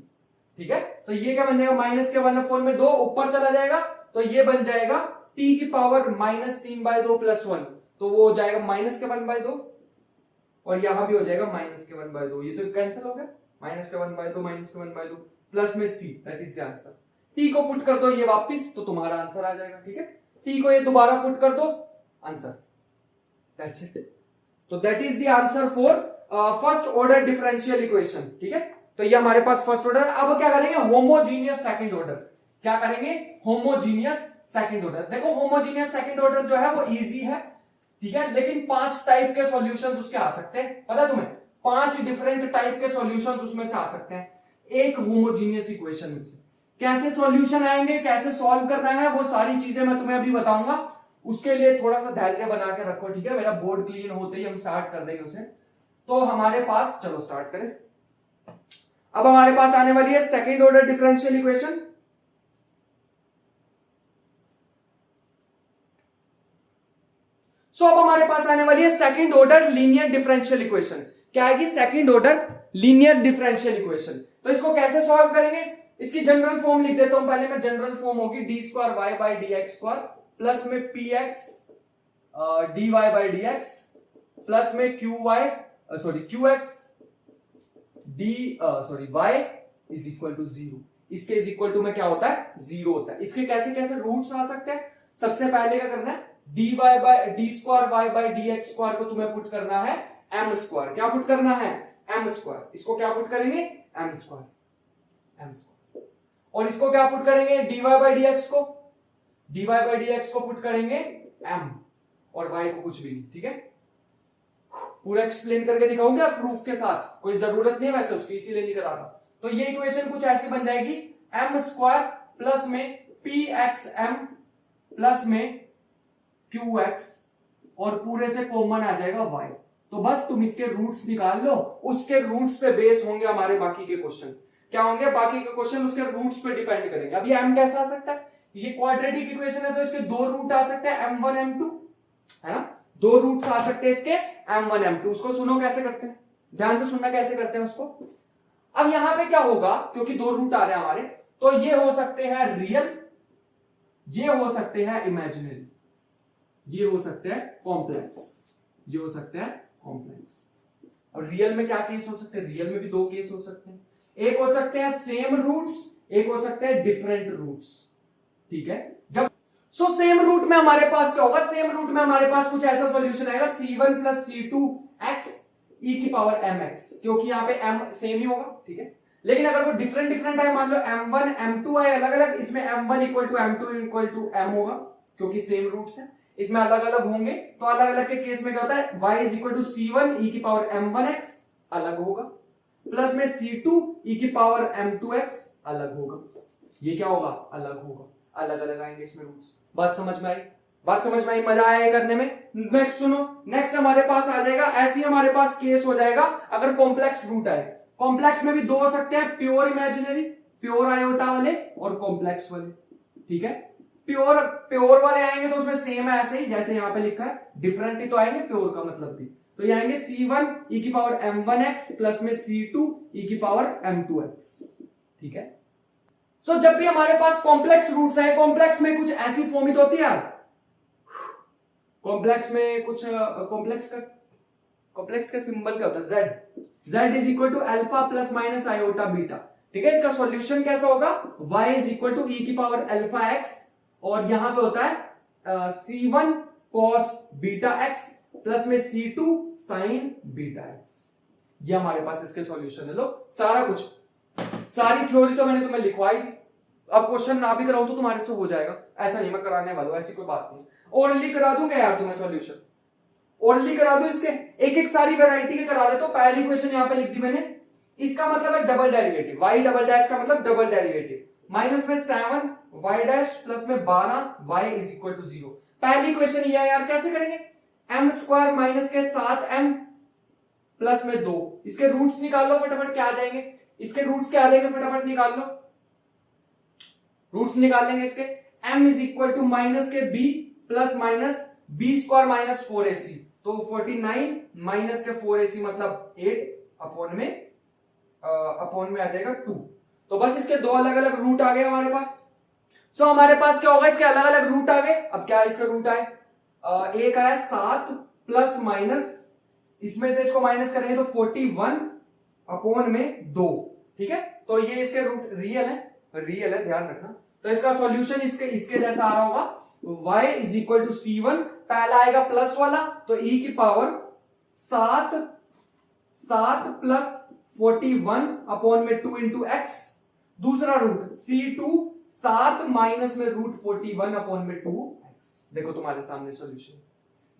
ठीक है, तो ये क्या बन जाएगा माइनस के 1/2, ऊपर चला जाएगा तो ये बन जाएगा t की पावर -3/2 + 1, तो वो हो जाएगा माइनस के 1/2 और यहां भी हो जाएगा माइनस के 1/2, ये तो कैंसिल हो गया, माइनस के 1/2 माइनस के 1/2 प्लस में c, that is the answer. t को पुट कर दो ये वापस, तो तुम्हारा आंसर आ जाएगा। ठीक है, t को ये दोबारा पुट कर दो, आंसर, दैट्स इट। तो that is the answer for first order differential equation. ठीक है, तो ये हमारे पास फर्स्ट ऑर्डर। अब क्या करेंगे, होमोजीनियस सेकंड ऑर्डर। क्या करेंगे, होमोजीनियस सेकंड ऑर्डर। देखो होमोजीनियस सेकंड ऑर्डर जो है वो इजी है, ठीक है, लेकिन 5 टाइप के सॉल्यूशंस उसके आ सकते हैं, पता तुम्हें, 5 डिफरेंट टाइप के सॉल्यूशंस उसमें से आ सकते हैं एक होमोजीनियस इक्वेशन में से। कैसे सॉल्यूशन आएंगे, कैसे सॉल्व करना है, वो सारी चीजें मैं तुम्हें अभी बताऊंगा। उसके लिए थोड़ा सा धैर्य बना के रखो, ठीक है। मेरा बोर्ड क्लीन होते ही हम स्टार्ट कर देंगे उसे। तो हमारे पास, चलो स्टार्ट करें। अब हमारे पास आने वाली है सेकंड ऑर्डर डिफरेंशियल इक्वेशन। सो अब हमारे पास आने वाली है second order linear differential equation. क्या आएगी, second order linear differential equation. तो इसको कैसे सॉल्व करेंगे, इसकी जनरल फॉर्म लिख देता हूं पहले मैं। जनरल फॉर्म होगी d2y/dx² प्लस में px dy/dx प्लस में qx y is equal to 0। इसके इज इक्वल टू में क्या होता है, 0 होता है। इसके कैसे कैसे रूट्स आ सकते हैं, सबसे पहले क्या करना है, d2y/dx² को तुम्हें पुट करना है m²। क्या पुट करना है, m²। इसको क्या पुट करेंगे, m²। और इसको क्या पुट करेंगे, dy/dx को पुट करेंगे m, और y को कुछ भी नहीं। ठीक है, पूरा एक्सप्लेन करके दिखाऊंगा क्या प्रूफ के साथ, कोई जरूरत नहीं है वैसे उसकी, इसीलिए नहीं करा रहा। तो ये इक्वेशन कुछ ऐसी बन जाएगी, m² प्लस में pxm प्लस में qx और पूरे से कॉमन आ जाएगा y। तो बस तुम इसके रूट्स निकाल लो, उसके रूट्स पे बेस होंगे हमारे बाकी के क्वेश्चन। क्या होंगे, बाकी के क्वेश्चन उसके रूट्स पे डिपेंड करेंगे। अब ये m कैसा आ सकता है, ये क्वाड्रेटिक इक्वेशन है तो इसके 2 रूट आ सकते हैं, m1 m2, है ना, 2 रूट्स आ सकते हैं इसके m1 m2। उसको सुनो कैसे करते हैं, ध्यान से सुनना कैसे करते हैं उसको। अब यहां पे क्या होगा, क्योंकि 2 रूट आ रहे हैं हमारे, तो ये हो सकते हैं रियल, ये हो सकते हैं इमेजिनरी, ये हो सकते हैं कॉम्प्लेक्स, ये हो सकते हैं कॉम्प्लेक्स। और रियल में क्या केस हो सकते हैं, रियल में भी 2 केस हो सकते हैं। एक हो सकते हैं सेम रूट्स, एक हो सकते हैं डिफरेंट रूट्स। ठीक है, जब सेम रूट में हमारे पास क्या होगा, सेम रूट में हमारे पास कुछ ऐसा सॉल्यूशन आएगा, c1 + c2x e⁻mx, क्योंकि यहां पे m सेम ही होगा। ठीक है, लेकिन अगर वो डिफरेंट है, मान लो m1 m2 है अलग अलग, इसमें m1 = m2 = m होगा, क्योंकि सेम रूट्स है। इसमें अलग अलग होंगे, तो अलग अलग के केस में क्या होता है, y = c1 e⁻m1x अलग होगा, प्लस में c2 e⁻m2x अलग होगा। ये क्या होगा, अलग होगा, अलग अलग आएंगे इसमें रूट्स। बात समझ में आई, बात समझ में आई, मजा आया करने में। नेक्स्ट सुनो, नेक्स्ट हमारे पास आ जाएगा, ऐसे ही हमारे पास केस हो जाएगा अगर कॉम्प्लेक्स रूट आए। कॉम्प्लेक्स में भी 2 हो सकते हैं, प्योर इमेजिनरी, प्योर आयोटा वाले और कॉम्प्लेक्स वाले। ठीक है, प्योर वाले आएंगे तो उसमें सेम है ऐसे ही जैसे यहां पे लिखा है, डिफरेंट ही तो आएंगे प्योर का मतलब भी। तो ये आएंगे c1 e⁻m1x प्लस में c2 e⁻m2x। ठीक है, सो जब भी हमारे पास कॉम्प्लेक्स रूट्स आए, कॉम्प्लेक्स में कुछ ऐसी फॉर्म ही तो होती है यार, कॉम्प्लेक्स में कुछ कॉम्प्लेक्स का सिंबल क्या होता है, z = alpha plus minus iota beta. ठीक है, इसका सॉल्यूशन कैसा होगा, y = e⁻α x, और यहां पे होता है c1 cos βx प्लस में c2 sin βx। ये हमारे पास इसके सॉल्यूशन है। लो सारा कुछ, सारी थ्योरी तो मैंने तुम्हें लिखवाई थी। अब क्वेश्चन ना भी कराऊं तो तुम्हारे से हो जाएगा, ऐसा नहीं मैं कराने वाला हूं, ऐसी कोई बात नहीं। ओरली करा दूंगा यार तुम्हें सॉल्यूशन, ओरली करा दूं इसके, एक एक सारी वैरायटी के करा देता हूं। पहली क्वेश्चन यहां पे लिख दी मैंने, इसका मतलब है double derivative, y double dash का मतलब डबल डेरिवेटिव, माइनस में 7 y डैश प्लस में 12 y = 0। पहली क्वेश्चन ये है यार, कैसे करेंगे, m² माइनस के 7m प्लस में 2, इसके रूट्स निकाल लो फटाफट, क्या आ जाएंगे, इसके रूट्स क्या आ जाएंगे, फटाफट निकाल लो, रूट्स निकाल लेंगे इसके। m = माइनस के b plus minus b² minus 4ac, तो 49 माइनस के 4ac मतलब 8 अपॉन में आ जाएगा 2। तो बस इसके दो अलग अलग रूट आ गए हमारे पास। सो हमारे पास क्या होगा, इसके अलग अलग रूट आ गए। अब क्या इसका रूट आए, एक आया 7 प्लस माइनस, इसमें से इसको माइनस करेंगे तो 41 अपॉन में 2, ठीक है। तो ये इसके रूट रियल है, ध्यान रखना। तो इसका सॉल्यूशन इसके जैसा आ रहा होगा, y is equal to C1, पहला आएगा प्लस वाला तो e की पावर 7 प्लस 41 अपॉन में 2 इंटू एक्स, दूसरा रूट C2 7 माइनस में रूट 41 अपॉन में 2x। देखो तुम्हारे सामने सॉल्यूशन,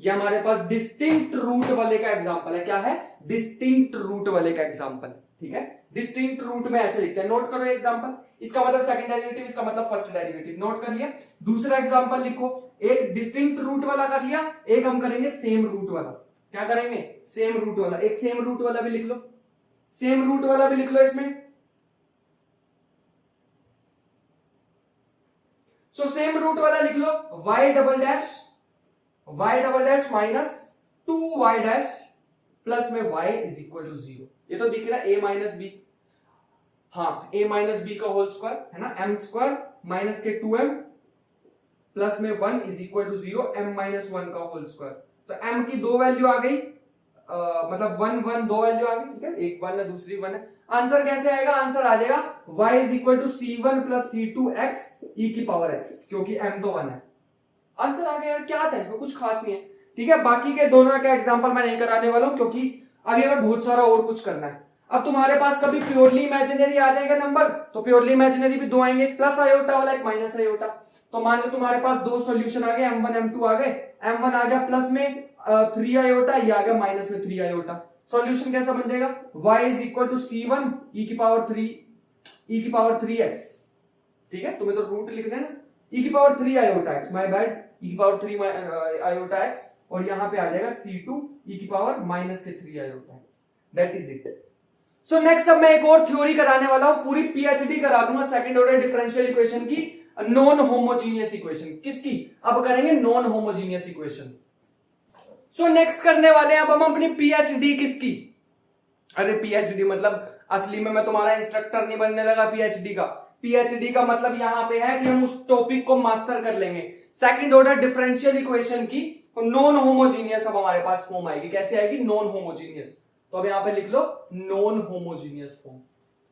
ये हमारे पास डिस्टिंक्ट रूट वाले का एग्जांपल है। क्या है, डिस्टिंक्ट रूट वाले का एग्जांपल, ठीक है। डिस्टिंक्ट रूट में ऐसे लिखते हैं, नोट करो एग्जांपल, इसका मतलब सेकंड डेरिवेटिव, इसका मतलब फर्स्ट डेरिवेटिव, नोट कर लिया। दूसरा एग्जांपल लिखो, एक डिस्टिंक्ट रूट वाला कर लिया, एक हम करेंगे सेम रूट वाला। क्या करेंगे, सेम रूट वाला। एक सेम रूट वाला भी लिख लो, सेम रूट वाला भी लिख लो इसमें। सो सेम रूट वाला लिख लो, y double dash minus 2y dash plus में y इज इक्वल टू 0। ये तो दिख रहा है a माइनस बी, हाँ a माइनस बी का होल स्क्वायर है ना, m स्क्वायर माइनस के 2m प्लस में 1 is equal to 0, m minus 1 का होल स्क्वायर। तो m की दो वैल्यू आ गई, मतलब 1 1 दो वैल्यू आ गई, ठीक है, एक 1 है दूसरी 1 है। आंसर कैसे आएगा, आंसर आ जाएगा y is equal to C1 plus C2x e की पावर x, क्योंकि m तो 1 है। आंसर आ गया यार, क्या था इसमें, कुछ खास नहीं है, ठीक है। बाकी के दोनों का एग्जांपल मैं नहीं कराने वाला हूं, क्योंकि अभी हमें बहुत सारा और कुछ करना है। अब तुम्हारे पास कभी प्योरली इमेजिनरी आ जाएगा नंबर, तो प्योरली इमेजिनरी भी दो आएंगे, प्लस आयोटा वाला, एक माइनस आयोटा। तो मान लो तुम्हारे पास दो सॉल्यूशन आ गए, m1 m2 आ गए, m1 आ गया प्लस में 3 आयोटा, ये आ गया माइनस में 3 आयोटा। सॉल्यूशन कैसा बन जाएगा, y is equal to C1 e की पावर 3x, ठीक है। तुम्हें तो रूट लिखना है ना, e की power 3 iota x, my bad, e की पावर 3 आयोटा x, और यहां पे आ जाएगा C2 e की पावर माइनस के 3 iota x, that is it. So next अब मैं एक और थ्योरी कराने वाला हूं, पूरी पीएचडी करा दूंगा सेकंड ऑर्डर डिफरेंशियल इक्वेशन की, नॉन होमोजीनियस इक्वेशन। किसकी, अब करेंगे non homogeneous equation. So next करने वाले हैं अब हम अपनी पीएचडी किसकी, अरे पीएचडी मतलब असली में मैं तुम्हारा इंस्ट्रक्टर नहीं बनने लगा पीएचडी का। पीएचडी का मतलब यहां पे है कि हम उस टॉपिक को मास्टर कर लेंगे, सेकंड ऑर्डर डिफरेंशियल इक्वेशन की नॉन होमोजीनियस। अब हमारे पास फॉर्म आएगी, कैसे आएगी, नॉन होमोजीनियस। तो अब यहां पे लिख लो non homogeneous form,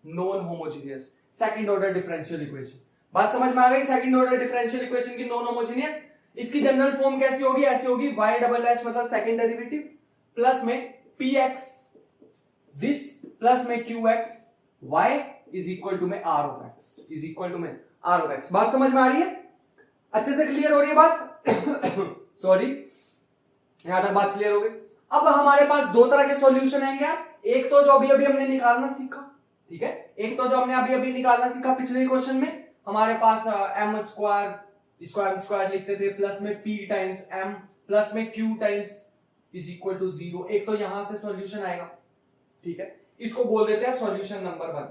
non homogeneous second order differential equation. बात समझ में आ गई, सेकंड ऑर्डर डिफरेंशियल इक्वेशन की नॉन होमोजीनियस। इसकी जनरल फॉर्म कैसी होगी, ऐसी होगी, y डबल डैश मतलब सेकंड डेरिवेटिव प्लस में px दिस प्लस में qx y is equal to में r of x, is equal to में r ऑफ x। बात समझ में आ रही है, अच्छे से क्लियर हो रही है बात सॉरी, यहां तक बात क्लियर हो गई। अब हमारे पास दो तरह के सॉल्यूशन आएंगे यार, एक तो जो अभी अभी हमने निकालना सीखा, ठीक है, एक तो जो हमने अभी अभी निकालना सीखा पिछले क्वेश्चन में, हमारे पास m स्क्वायर, इसको m स्क्वायर लिखते थे, प्लस में p टाइम्स m प्लस में q times is equal to 0। एक तो यहां से सॉल्यूशन आएगा, ठीक है, इसको बोल देते हैं सॉल्यूशन नंबर 1।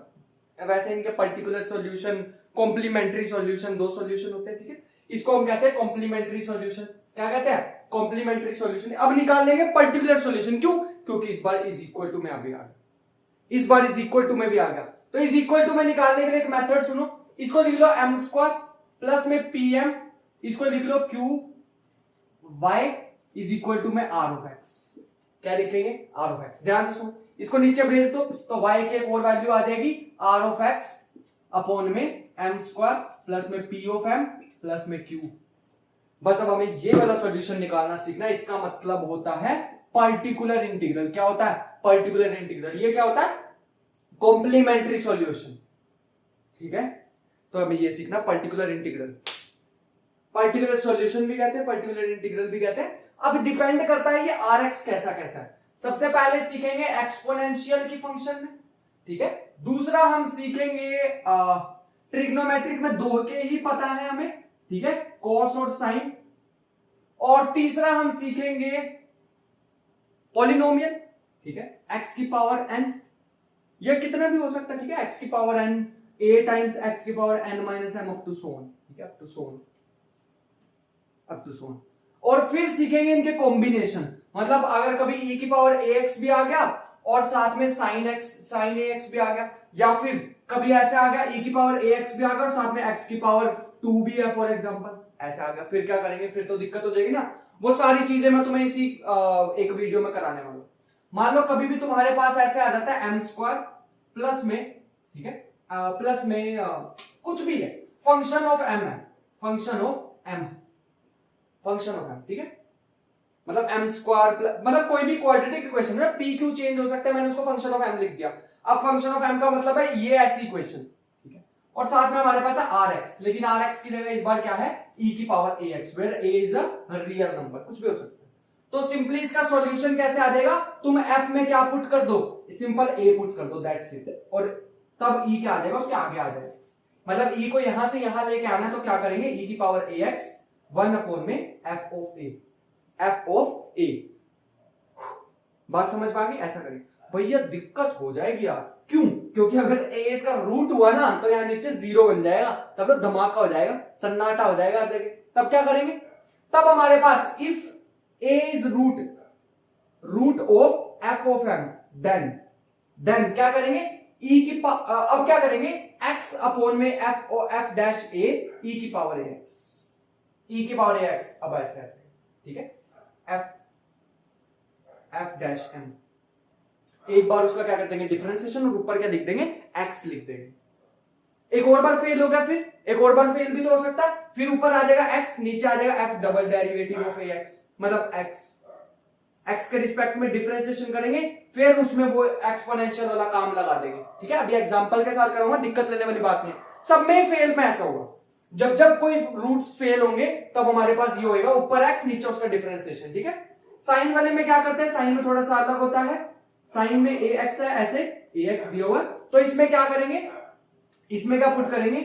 वैसे इनके पर्टिकुलर सॉल्यूशन, कॉम्प्लीमेंट्री सॉल्यूशन, दो सॉल्यूशन होते हैं, ठीक है, इसको हम कहते हैं कॉम्प्लीमेंट्री सॉल्यूशन। क्या कहते हैं, कॉम्प्लीमेंट्री सॉल्यूशन। अब निकाल लेंगे पर्टिकुलर सॉल्यूशन, क्यों, क्योंकि इस बार इज इक्वल टू में आ गया, इस बार इज इक्वल टू में भी आ गया। तो इज इक्वल टू में निकालने के लिए एक मेथड सुनो, इसको लिख लो m स्क्वायर प्लस में pm, इसको लिख लो q y is equal to में r ऑफ x। क्या लिखेंगे, r ऑफ x। ध्यान से सुनो, इसको नीचे भेज दो तो y की एक और वैल्यू आ जाएगी r ऑफ x अपॉन में m स्क्वायर प्लस में p ऑफ m प्लस में q। बस अब हमें ये वाला सॉल्यूशन निकालना सीखना है। इसका मतलब होता है पर्टिकुलर इंटीग्रल। क्या होता है, पर्टिकुलर इंटीग्रल। ये क्या होता है, कॉम्प्लीमेंट्री सॉल्यूशन, ठीक है। तो हमें ये सीखना पर्टिकुलर इंटीग्रल, पर्टिकुलर सॉल्यूशन भी कहते हैं, पर्टिकुलर इंटीग्रल भी कहते हैं। अब डिपेंड करता है ये rx कैसा कैसा है। सबसे पहले सीखेंगे एक्सपोनेंशियल की फंक्शन में, ठीक है। दूसरा हम सीखेंगे ट्रिग्नोमेट्रिक में दो के ही पता है हमें, ठीक है, कॉस और साइन। और तीसरा हम सीखेंगे पॉलिनोमियल, ठीक है, x की पावर n, ये कितना भी हो सकता है, ठीक है, x की power n a times x की power n minus m up to so on, ठीक है, अप टू सो ऑन। और फिर सीखेंगे इनके कॉम्बिनेशन, मतलब अगर कभी e की पावर ax भी आ गया और साथ में sin ax भी आ गया, या फिर कभी ऐसे आ गया e की पावर ax भी आ गया और साथ में x की पावर 2 भी है फॉर एग्जांपल, ऐसे आ गया, फिर क्या करेंगे, फिर तो दिक्कत हो जाएगी ना। वो सारी चीजें मैं तुम्हें इसी एक वीडियो में कराने वाला हूं। मान लो कभी भी तुम्हारे पास ऐसे आ जाता है m स्क्वायर प्लस में, ठीक है, प्लस में कुछ भी है, फंक्शन ऑफ m है, function of m, function of m, ठीक है, मतलब m स्क्वायर मतलब कोई भी क्वाड्रेटिक इक्वेशन है, p q चेंज हो सकता है, मैंने उसको फंक्शन ऑफ m लिख दिया। अब फंक्शन ऑफ m का मतलब है ये ऐसी इक्वेशन, ठीक है, और साथ में हमारे पास है rx, लेकिन rx की जगह इस बार क्या है, e की power ax, where a is a real number, कुछ भी हो सकता है। तो सिंपली इसका सॉल्यूशन कैसे आ जाएगा, तुम f में क्या पुट कर दो, सिंपल a पुट कर दो, दैट्स इट, और तब e क्या आ जाएगा, उसके आगे आ जाएगा। मतलब e को यहां से यहां लेके आना, तो क्या करेंगे, e की पावर ax 1 अपॉन में f of a, f of a। बात समझ पा गई, ऐसा करें भैया, दिक्कत हो जाएगी यार, क्यों, क्योंकि अगर a इसका रूट हुआ ना तो यहाँ नीचे 0 बन जाएगा, तब तो धमाका हो जाएगा, सन्नाटा हो जाएगा। तब क्या करेंगे, तब हमारे पास if a is root of f of m, then क्या करेंगे, e की अब क्या करेंगे, x अपॉन में f डैश a e की पावर ax, e की पावर ax, अब ऐसे ठीक है, f डैश m, एक बार उसका क्या कर देंगे, डिफरेंशिएशन, और ऊपर क्या लिख देंगे, x लिख देंगे। एक और बार फेल हो गया, फिर एक और बार फेल भी तो हो सकता है, फिर ऊपर आ जाएगा x, नीचे आ जाएगा f double derivative of ax, मतलब x के रिस्पेक्ट में डिफरेंशिएशन करेंगे, फिर उसमें वो एक्सपोनेंशियल वाला काम लगा देंगे, ठीक है। अभी एग्जांपल के साथ करूंगा, दिक्कत लेने वाली बात नहीं, सब में फेल में ऐसा होगा, जब जब कोई रूट्स फेल होंगे तब हमारे पास ये होएगा, ऊपर x नीचे उसका डिफरेंशिएशन, ठीक है। साइन वाले में क्या करते हैं, साइन में थोड़ा सा अलग होता है, साइन में ax है, ऐसे ax दिया हुआ, तो इसमें क्या करेंगे, इसमें क्या पुट करेंगे,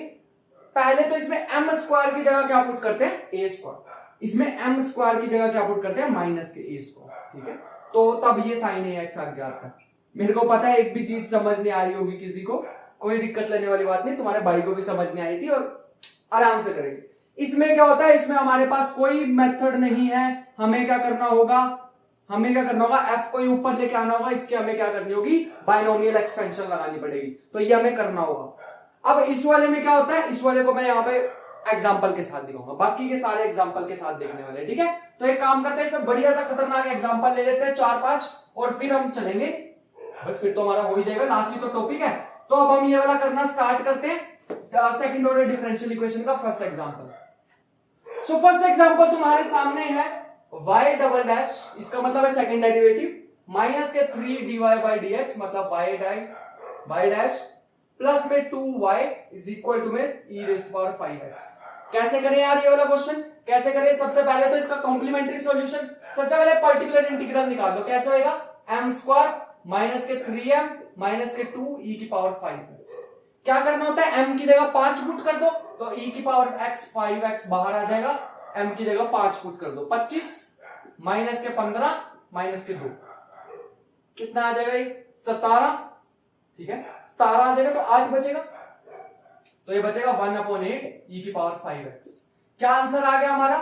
पहले तो इसमें m स्क्वायर की जगह क्या पुट करते हैं, a स्क्वायर, इसमें m स्क्वायर की जगह क्या पुट करते हैं, माइनस के a स्क्वायर, ठीक है। तो तब ये साइन ax आ गया आता है। मेरे को पता है एक भी चीज समझ नहीं आ रही होगी किसी को, कोई दिक्कत लेने वाली बात नहीं, तुम्हारे भाई को भी समझ नहीं आई थी और आराम से करेंगे। इसमें क्या होता है, इसमें हमारे पास कोई मेथड नहीं है, हमें क्या करना होगा, f को ऊपर लेके आना होगा, इसके हमें क्या करनी होगी, बाइनोमियल एक्सपेंशन लगानी पड़ेगी, तो ये हमें करना होगा। अब इस वाले में क्या होता है, इस वाले को मैं यहाँ पे एग्जाम्पल के साथ दिखाऊंगा, बाकी के सारे एग्जाम्पल के साथ देखने वाले, ठीक है। तो एक काम करते हैं, इसमें बढ़िया सा खतरनाक एग्जाम्पल ले लेते हैं 4-5, और फिर हम चलेंगे, बस फिर तो हमारा हो ही जाएगा, लास्ट ही तो टॉपिक है। तो अब हम ये वाला करना स्टार्ट करते हैं, सेकंड ऑर्डर डिफरेंशियल इक्वेशन का first example. So first example तुम्हारे सामने है y डबल डैश, इसका मतलब है सेकंड डेरिवेटिव, माइनस के 3 dy बाई dx, मतलब y डैश प्लस में 2y इज इक्वल टू में e raise to power 5x। कैसे करें यार ये वाला क्वेश्चन, कैसे करें, सबसे पहले तो इसका कॉम्प्लीमेंट्री सॉल्यूशन, सबसे पहले पर्टिकुलर इंटीग्रल निकाल लो, कैसे होएगा, m स्क्वायर माइनस के 3m माइनस के 2 e की पावर 5x। क्या करना होता है, m की जगह 5 पुट कर दो, तो e की पावर x 5x बाहर आ जाएगा, m की जगह 5 पुट कर दो, 25 माइनस के 15 माइनस के 2, कितना आ जाएगा, ये 17, ठीक है, 17 आ जाएगा, तो 8 बचेगा, तो ये बचेगा 1/8 e की पावर 5x। क्या आंसर आ गया हमारा,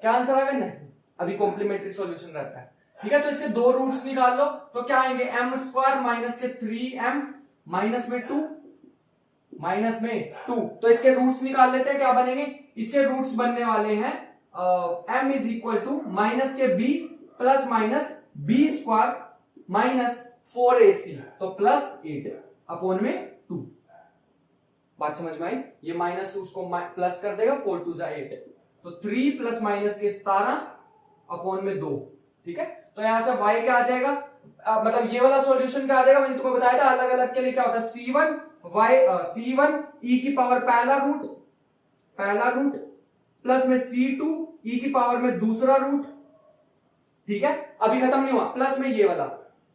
क्या आंसर आ गया, नहीं, अभी कॉम्प्लीमेंट्री सॉल्यूशन रहता है, ठीक है। तो इसके दो रूट्स निकाल लो, तो क्या आएंगे, m स्क्वायर माइनस के 3m माइनस में 2 माइनस में 2, तो इसके रूट्स निकाल लेते हैं, क्या बनेंगे, इसके रूट्स बनने वाले हैं m is equal to minus के b plus minus b square minus 4ac, तो प्लस 8 अपॉन में 2। बात समझ में आई, ये माइनस उसको प्लस कर देगा, 4 2 8, तो 3 प्लस माइनस के 17 अपॉन में 2, ठीक है। तो यहां से y क्या आ जाएगा, मतलब ये वाला सॉल्यूशन क्या आ जाएगा, मैंने तुम्हें बताया था अलग अलग के लिए क्या होता है, c1 e की पावर पहला रूट प्लस में c2 e की पावर में दूसरा रूट, ठीक है। अभी खत्म नहीं हुआ, प्लस में ये वाला,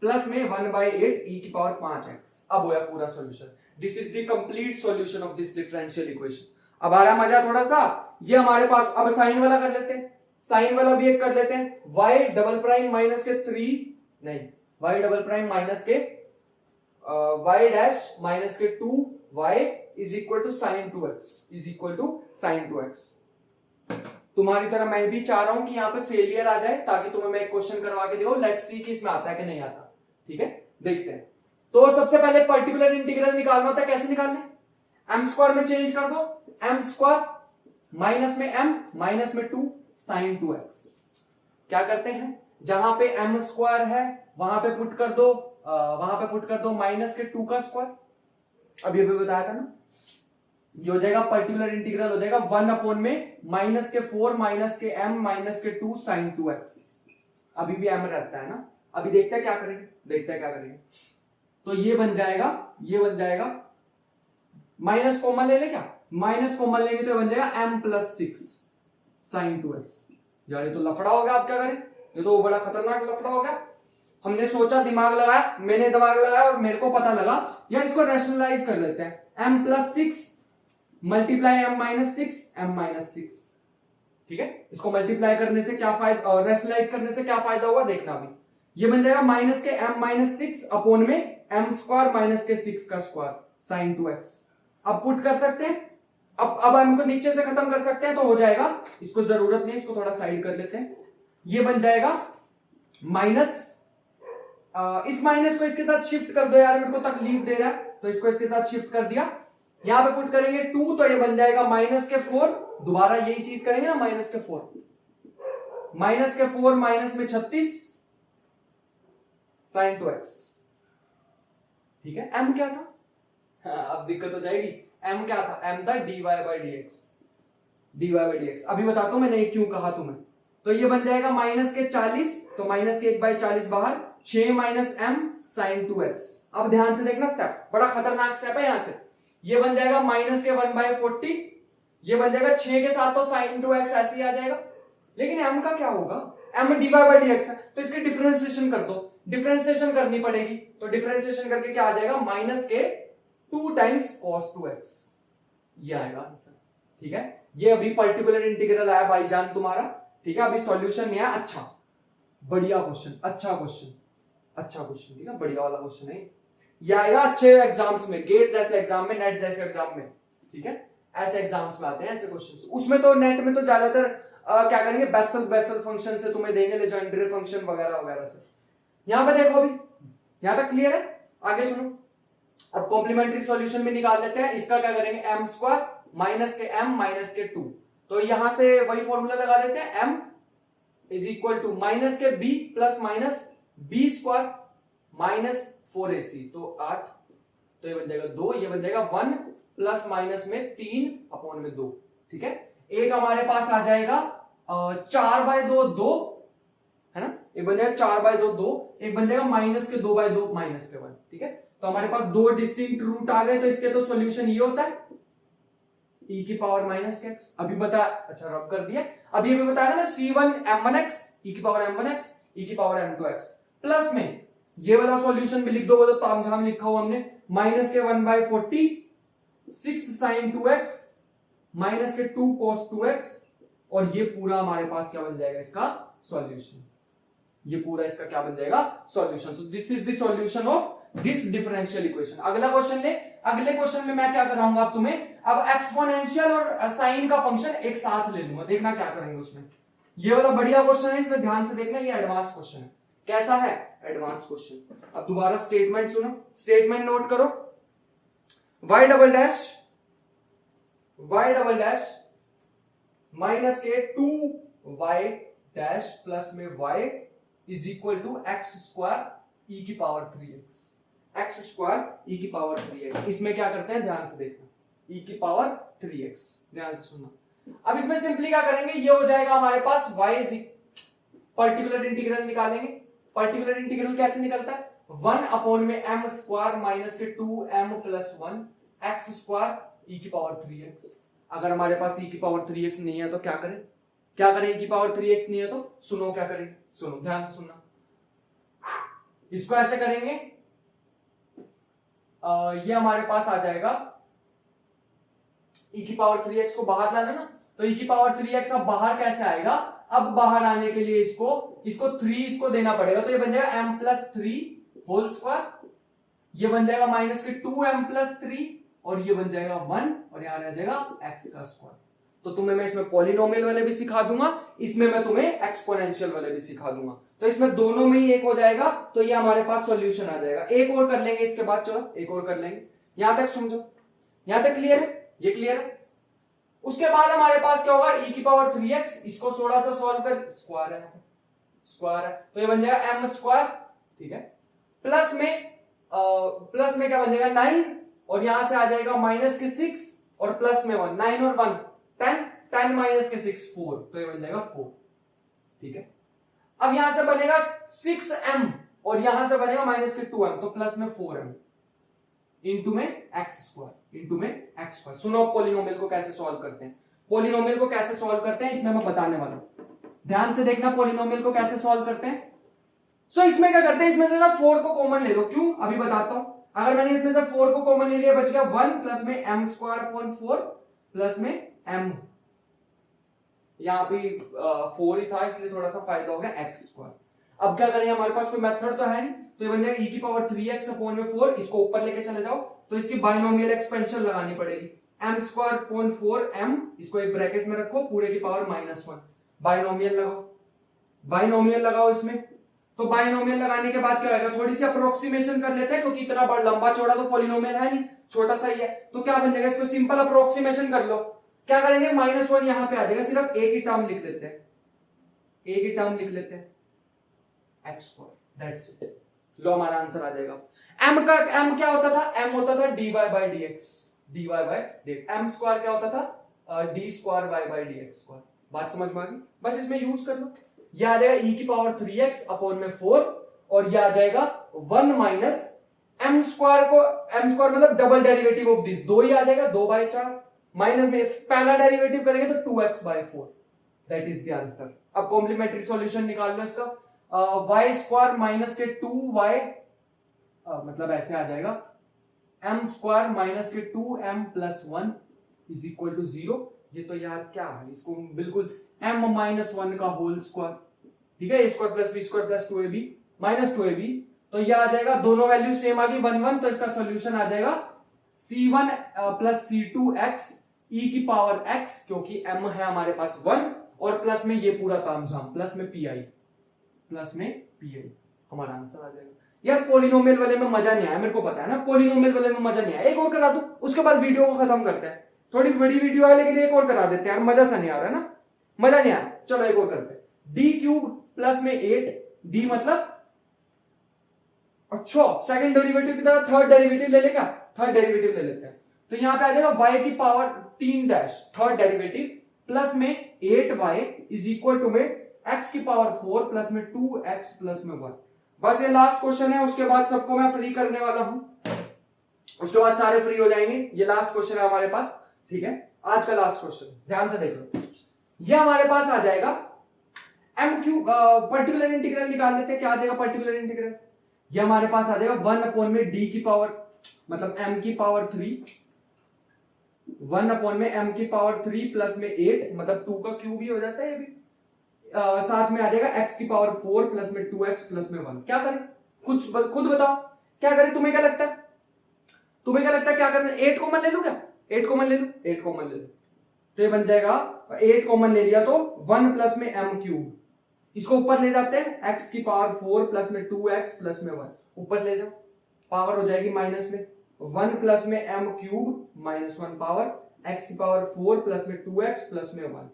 प्लस में 1/8 e की पावर 5x, अब होया पूरा solution. This is the complete solution of this differential equation. अब आ रहा मजा थोड़ा सा, ये हमारे पास, अब साइन वाला कर लेते हैं, साइन वाला भी एक कर लेते हैं, y डबल प्राइम माइनस के 3 नहीं, y डबल प्राइम माइनस के y डैश माइनस के 2y is equal to sine 2x, is equal to sine 2x। तुम्हारी तरह मैं भी चाह रहा हूं कि यहाँ पे फेलियर आ जाए, ताकि तुम्हें मैं एक क्वेश्चन करवा के देखो, लेट्स सी कि इसमें आता है कि नहीं आता, ठीक है, देखते हैं। तो सबसे पहले पर्टिकुलर इंटीग्रल निकालना होता है, कैसे निकालना है, एम स्क्वायर में चेंज कर दो, एम स्क्वायर माइनस में एम माइनस में 2 साइन 2x। क्या करते हैं, जहां पे एम स्क्वायर है वहां पे पुट कर दो माइनस के 2 का स्क्वायर। अभी बताया था ना, ये हो जाएगा पर्टिकुलर इंटीग्रल हो जाएगा 1 अपॉन में माइनस के 4 माइनस के m माइनस के 2 साइन 2x। अभी भी m रहता है ना। अभी देखते हैं क्या करेंगे, तो ये बन जाएगा माइनस कॉमन ले ले, क्या माइनस कॉमन लेंगे तो बन जाएगा m प्लस 6 साइन 2x। यार ये तो लफड़ा हो गया, आप क्या करें, ये तो बड़ा खतरनाक लफड़ा हो गया। हमने सोचा, दिमाग लगाया, मैंने दिमाग लगाया और मेरे को पता लगा यार इसको रैशनलाइज कर लेते हैं। m plus 6 multiply m minus 6, ठीक है। इसको मल्टीप्लाई करने से क्या फायदा और रैशनलाइज करने से क्या फायदा होगा देखना। अभी ये बन जाएगा माइनस के m माइनस 6 अपॉन में m स्क्वायर माइनस के 6 का स्क्वायर साइन 2x। अब पुट कर सकते हैं, अब हम को नीचे से खत्म कर सकते हैं तो हो जाएगा। इसको जरूरत नहीं, इसको थोड़ा साइड कर लेते हैं। ये बन जाएगा माइनस, इस माइनस को इसके साथ शिफ्ट कर दो यार, मेरे को तकलीफ दे रहा है, तो इसको इसके साथ शिफ्ट कर दिया। यहां पे पुट करेंगे 2 तो ये बन जाएगा माइनस के 4, दोबारा यही चीज करेंगे ना, माइनस के 4 माइनस में 36 साइन 2x, ठीक है। m क्या था, हाँ, अब दिक्कत हो जाएगी। m क्या था, m था dy बाई dx। अभी बताता हूं मैंने ये क्यों कहा तुम्हें। तो ये बन जाएगा माइनस के 40, तो माइनस के 1/40 बाहर, 6 माइनस m साइन 2x। अब ध्यान से देखना, स्टेप बड़ा खतरनाक स्टेप है। यहां से ये बन जाएगा माइनस के 1/40, ये बन जाएगा 6 के साथ तो साइन 2x ऐसे ही आ जाएगा। लेकिन m का क्या होगा, m dy बाई dx है, तो इसकी डिफरेंशिएशन कर दो, डिफरेंशिएशन करनी पड़ेगी। तो डिफरेंशिएशन करके क्या आ जाएगा, माइनस के 2 टाइम्स cos 2x, ये आएगा आंसर, ठीक है। ये अभी पर्टिकुलर इंटीग्रल आया भाईजान तुम्हारा, ठीक है। अभी सॉल्यूशन नहीं आया, अच्छा बढ़िया क्वेश्चन, अच्छा क्वेश्चन, ठीक है, बढ़िया वाला क्वेश्चन है। ये आएगा अच्छे एग्जाम्स में, गेट जैसे एग्जाम में, नेट जैसे एग्जाम में, ठीक है। ऐसे एग्जाम्स में आते हैं ऐसे क्वेश्चंस। उसमें तो नेट में तो ज्यादातर क्या करेंगे, बेसल फंक्शन से तुम्हें देंगे, लेजेंडरी फंक्शन वगैरह वगैरह से। यहां पे देखो, अभी यहां तक क्लियर है, आगे सुनो। अब कॉम्प्लीमेंट्री सॉल्यूशन में निकाल लेते हैं। इसका क्या करेंगे, m स्क्वायर माइनस के m माइनस के 2, तो यहां से वही फॉर्मूला लगा देते हैं, m is equal to minus के b plus minus b square minus 4ac, तो 8, तो ये बन जाएगा 2, ये बन जाएगा 1 प्लस माइनस में 3 अपॉन में 2, ठीक है। एक हमारे पास आ जाएगा 4/2 2, है ना, एक बन जाएगा 4/2 2, एक बन जाएगा माइनस के 2/2 माइनस के 1, ठीक है। तो हमारे पास 2 डिस्टिंक्ट रूट आ गए, तो इसके तो सॉल्यूशन ये होता है e की पावर माइनस x। अभी बता, अच्छा रब कर दिया। अभी हमें बताया ना c1 m1x e की पावर m1x e की पावर m2x, प्लस में ये वाला सॉल्यूशन भी लिख दो, वो तो तामझाम लिखा हुआ हमने, माइनस के 1/40 6 साइन 2x माइनस के 2 cos 2x, और ये पूरा हमारे पास क्या बन जाएगा, इसका सॉल्यूशन। ये पूरा इसका क्या बन जाएगा, solution. So this is the solution of this differential equation. अगला क्वेश्चन ले, अगले क्वेश्चन में मैं क्या कराऊंगा अब तुम्हें, अब एक्सपोनेंशियल और साइन का फंक्शन एक साथ ले लूंगा, देखना क्या करेंगे उसमें। ये वाला बढ़िया क्वेश्चन है, इसमें ध्यान से देखना, ये एडवांस क्वेश्चन है। कैसा है, एडवांस क्वेश्चन। अब दोबारा स्टेटमेंट सुनो, स्टेटमेंट नोट करो, y डबल डैश माइनस के 2y डैश प्लस में y is equal to x square e की power 3x, x square e की पावर 3x। इसमें क्या करते हैं, ध्यान से देखना, ई की पावर 3x, ध्यान से सुनना। अब इसमें सिंपली क्या करेंगे, ये हो जाएगा हमारे पास y इज पर्टिकुलर इंटीग्रल निकालेंगे। पर्टिकुलर इंटीग्रल कैसे निकलता है, 1 अपॉन में m स्क्वायर माइनस के 2m plus 1 x square e की पावर 3x। अगर हमारे पास ई की पावर 3x नहीं है तो क्या करें, ई की पावर 3x नहीं है तो सुनो क्या करेंगे, सुनो ध्यान से सुनना। इसको ऐसे करेंगे, ये हमारे पास आ जाएगा e की पावर 3x को बाहर लाना ना, तो e की पावर 3x अब बाहर कैसे आएगा, अब बाहर आने के लिए इसको 3 इसको देना पड़ेगा, तो ये बन जाएगा m प्लस 3 होल स्क्वायर, ये बन जाएगा माइनस के 2m प्लस 3, और ये बन जाएगा 1, और यहां आ जाएगा x का स्क्वायर। तो तुम्हें मैं इसमें पॉलिनोमियल वाले भी सिखा दूंगा, इसमें मैं तुम्हें एक्सपोनेंशियल वाले भी सिखा दूंगा, तो इसमें दोनों में ही एक हो जाएगा, तो ये हमारे पास सॉल्यूशन आ जाएगा। एक और कर लेंगे इसके बाद, चलो एक और कर लेंगे, यहां तक समझो। यहां तक क्लियर है? ये क्लियर है? उसके बाद हमारे पास क्या होगा, e की पावर 3x, इसको थोड़ा सा सॉल्व कर, स्क्वायर है, स्क्वायर है, तो ये बन जाएगा m स्क्वायर, ठीक है, प्लस में क्या बन जाएगा 9, और यहां से आ जाएगा माइनस के 6 और प्लस में 1, 9 और 1 10, 10 माइनस के 6 4, तो ये बन जाएगा 4, ठीक है। अब यहां से बनेगा 6m और यहां से बनेगा माइनस के 2m, तो प्लस में 4m इंटू में x स्क्वायर। सुनो पॉलिनोमियल को कैसे सॉल्व करते हैं, पॉलिनोमियल को कैसे सॉल्व करते हैं इसमें मैं बताने वाला हूं, ध्यान से देखना पॉलिनोमियल को कैसे सॉल्व करते हैं। सो इसमें क्या करते हैं, इसमें से ना 4 को कॉमन ले लो, क्यों अभी बताता हूं। अगर मैंने इसमें से 4 को कॉमन ले लिया, बच गया 1 प्लस में m स्क्वायर अपॉन 4 प्लस में m, यहां पे 4 ही था इसलिए थोड़ा सा फायदा हो गया x स्क्वायर। अब क्या करेंगे, हमारे पास कोई मेथड तो है नहीं, तो ये बन जाएगा e की पावर 3x अपॉन में 4, इसको ऊपर लेके चले जाओ तो इसकी बाइनोमियल एक्सपेंशन लगानी पड़ेगी, m स्क्वायर अपॉन 4m, इसको एक ब्रैकेट में रखो, पूरे की पावर -1, बाइनोमियल लगाओ इसमें। तो बाइनोमियल लगाने के बाद क्या होगा, थोड़ी सी अप्रोक्सीमेशन कर लेते हैं, क्योंकि इतना बड़ा लंबा चौड़ा तो पॉलिनोमियल है नहीं, छोटा सा ही है, तो क्या बन जाएगा, इसको सिंपल अप्रोक्सीमेशन कर लो। क्या करेंगे, -1 यहां पे आ जाएगा, सिर्फ एक ही टर्म लिख लेते हैं, x स्क्वायर, दैट्स इट, लो हमारा आंसर आ जाएगा। m क्या होता था, m होता था dy by dx, m square क्या होता था, d square y bye dx square. बात समझ में आ गई, बस इसमें यूज कर लो। ये आ जाएगा e की पावर 3x अपॉन में 4, और ये आ जाएगा 1 माइनस m स्क्वायर मतलब डबल डेरिवेटिव ऑफ दिस, 2 ही आ जाएगा, 2/4, माइनस में पहला डेरिवेटिव करेंगे तो 2x/4, that is the answer. अब कॉम्प्लीमेंट्री सॉल्यूशन निकाल लो इसका, y स्क्वायर माइनस के 2y, मतलब ऐसे आ जाएगा m स्क्वायर माइनस के 2m plus 1 is equal to 0। ये तो यार क्या है, इसको बिल्कुल m माइनस 1 का होल स्क्वायर, ठीक है, a square plus b square plus 2ab minus 2ab, तो ये आ जाएगा, दोनों वैल्यू सेम आ गई 1 1, तो इसका सॉल्यूशन आ जाएगा c1 प्लस c2x e की पावर x, क्योंकि m है हमारे पास 1, और प्लस में ये पूरा तामझाम, प्लस में pi, हमारा आंसर आ जाएगा। यार पॉलिनोमियल वाले में मजा नहीं आया, मेरे को पता है ना, पॉलिनोमियल वाले में मजा नहीं आया, एक और करा दूं, उसके बाद वीडियो को खत्म करते हैं। थोड़ी बड़ी वीडियो है लेकिन एक और करा देते हैं यार, मजा सा नहीं आ रहा है ना, मजा नहीं आया, चलो एक और करते हैं। डी क्यूब प्लस में 8, डी मतलब अच्छा सेकंड डेरिवेटिव की तरह थर्ड डेरिवेटिव ले लेगा, थर्ड डेरिवेटिव ले लेते हैं, तो यहां पे आ जाएगा y की power 3 dash third derivative plus में 8y इज इक्वल टू में x की पावर 4 प्लस में 2x प्लस में 1। बस ये लास्ट क्वेश्चन है, उसके बाद सबको मैं फ्री करने वाला हूं, उसके बाद सारे फ्री हो जाएंगे। ये लास्ट क्वेश्चन है हमारे पास, ठीक है, आज का लास्ट क्वेश्चन, ध्यान से देख लो। ये हमारे पास आ जाएगा m क्यूब, पर्टिकुलर इंटीग्रल निकाल लेते हैं, क्या आ जाएगा पर्टिकुलर इंटीग्रल, ये हमारे पास आ जाएगा 1 अपॉन में d की पावर, मतलब m की पावर 3, 1 अपॉन में m की पावर 3 प्लस में 8, मतलब 2 का क्यूब ही हो जाता है ये भी, साथ में आ जाएगा x की पावर 4 प्लस में 2x प्लस में 1। क्या करें, खुद बताओ क्या करें, तुम्हें क्या लगता है, क्या करना है, 8 कॉमन ले लूं क्या, 8 कॉमन ले लो, तो ये बन जाएगा 8 कॉमन ले लिया तो 1 प्लस में m क्यूब, इसको ऊपर ले जाते हैं, x की पावर 4 प्लस में 2x प्लस में 1, ऊपर ले जाओ, पावर हो जाएगी माइनस में 1 प्लस में m cube minus 1 power x की पावर 4 प्लस में 2x प्लस में 1,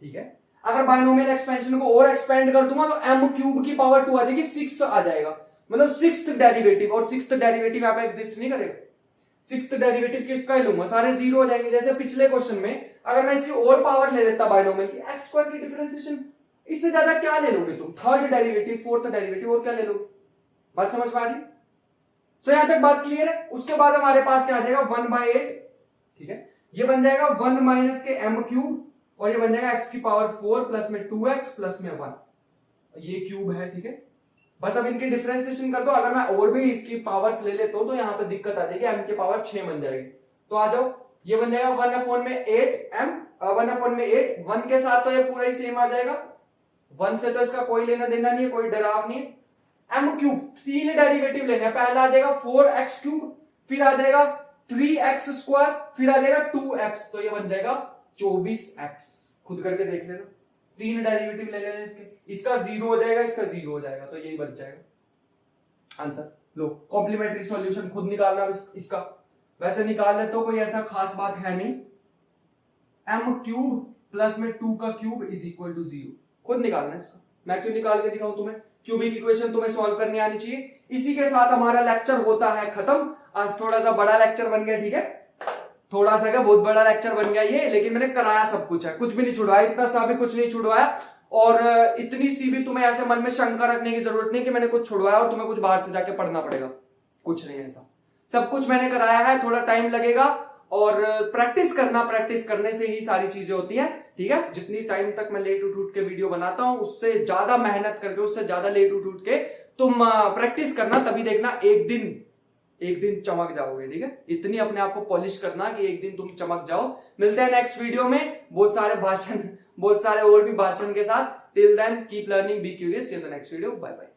ठीक है। अगर बाइनोमियल एक्सपेंशन को और एक्सपेंड कर दूंगा तो m क्यूब की पावर 2 आ जाएगी, 6 आ जाएगा, मतलब 6th डेरिवेटिव, और 6th डेरिवेटिव यहां पे एग्जिस्ट नहीं करेगा, 6th डेरिवेटिव किसका ही लूंगा, सारे जीरो हो जाएंगे। जैसे पिछले क्वेश्चन में अगर मैं इसकी और पावर ले लेता बाइनोमियल की, x स्क्वायर की डिफरेंशिएशन, इससे ज्यादा क्या ले लोगे तुम, थर्ड डेरिवेटिव, फोर्थ डेरिवेटिव, और क्या ले लोगे, बात समझ में आ रही। सो यहां तक बात क्लियर है। उसके बाद हमारे पास क्या आ जाएगा 1/8, ठीक है, ये बन जाएगा 1 माइनस के m क्यूब, और ये बन जाएगा x की पावर 4 प्लस में 2x प्लस में 1, ये क्यूब है, ठीक है। बस अब इनकी डिफरेंशिएशन कर दो, अगर मैं और भी इसकी पावर्स ले लेता हूं तो यहाँ पे दिक्कत आ जाएगी, m की पावर 6 बन जाएगी, तो आ जाओ, ये बन जाएगा 1 अपॉन में 8m, 1 अपॉन में 8, 1 के साथ तो ये पूरा ही सेम आ जाएगा, 1 से तो इसका कोई लेना देना नहीं है, कोई डराव नहीं है। m क्यूब, 3 डेरिवेटिव लेने हैं, पहला आ जाएगा 4x क्यूब, फिर आ जाएगा 3x स्क्वायर, फिर आ जाएगा 2x, तो ये बन जाएगा 24x, खुद करके देख लेना, 3 डेरिवेटिव ले लेना इसके, इसका 0 हो जाएगा, इसका 0 हो जाएगा, तो यही बच जाएगा आंसर। लो कॉम्प्लीमेंट्री सॉल्यूशन खुद निकालना इसका, वैसे निकाल ले तो कोई ऐसा खास बात है नहीं। m क्यूब प्लस में 2 का क्यूब इज इक्वल टू 0, खुद निकालना है इसका, मैं क्यों निकाल के दिखाऊं तुम्हें, क्यूबिक इक्वेशन तुम्हें सॉल्व करनी आनी चाहिए। इसी के साथ हमारा लेक्चर होता है खत्म। आज थोड़ा सा बड़ा लेक्चर बन गया, ठीक है, थोड़ा सा क्या बहुत बड़ा लेक्चर बन गया ये, लेकिन मैंने कराया सब कुछ है, कुछ भी नहीं छुड़वाया, इतना सा भी कुछ नहीं छुड़वाया, और इतनी सी भी तुम्हें ऐसे मन में शंका रखने की जरूरत नहीं कि मैंने कुछ छुड़वाया और तुम्हें कुछ बाहर से जाके पढ़ना पड़ेगा, कुछ नहीं ऐसा, सब कुछ मैंने कराया है। थोड़ा टाइम लगेगा और प्रैक्टिस करना, प्रैक्टिस करने से ही सारी चीजें होती हैं, ठीक है। जितनी टाइम तक मैं लेट उठ के वीडियो बनाता हूं उससे ज्यादा मेहनत करके, उससे ज्यादा लेट उठ के तुम प्रैक्टिस करना, तभी देखना एक दिन चमक जाओगे, ठीक है। इतनी अपने आप को पॉलिश करना कि एक दिन तुम चमक जाओ। मिलते हैं नेक्स्ट वीडियो में बहुत सारे और भी भाषण के साथ। Till then keep learning, be curious, see you in the next video, bye bye.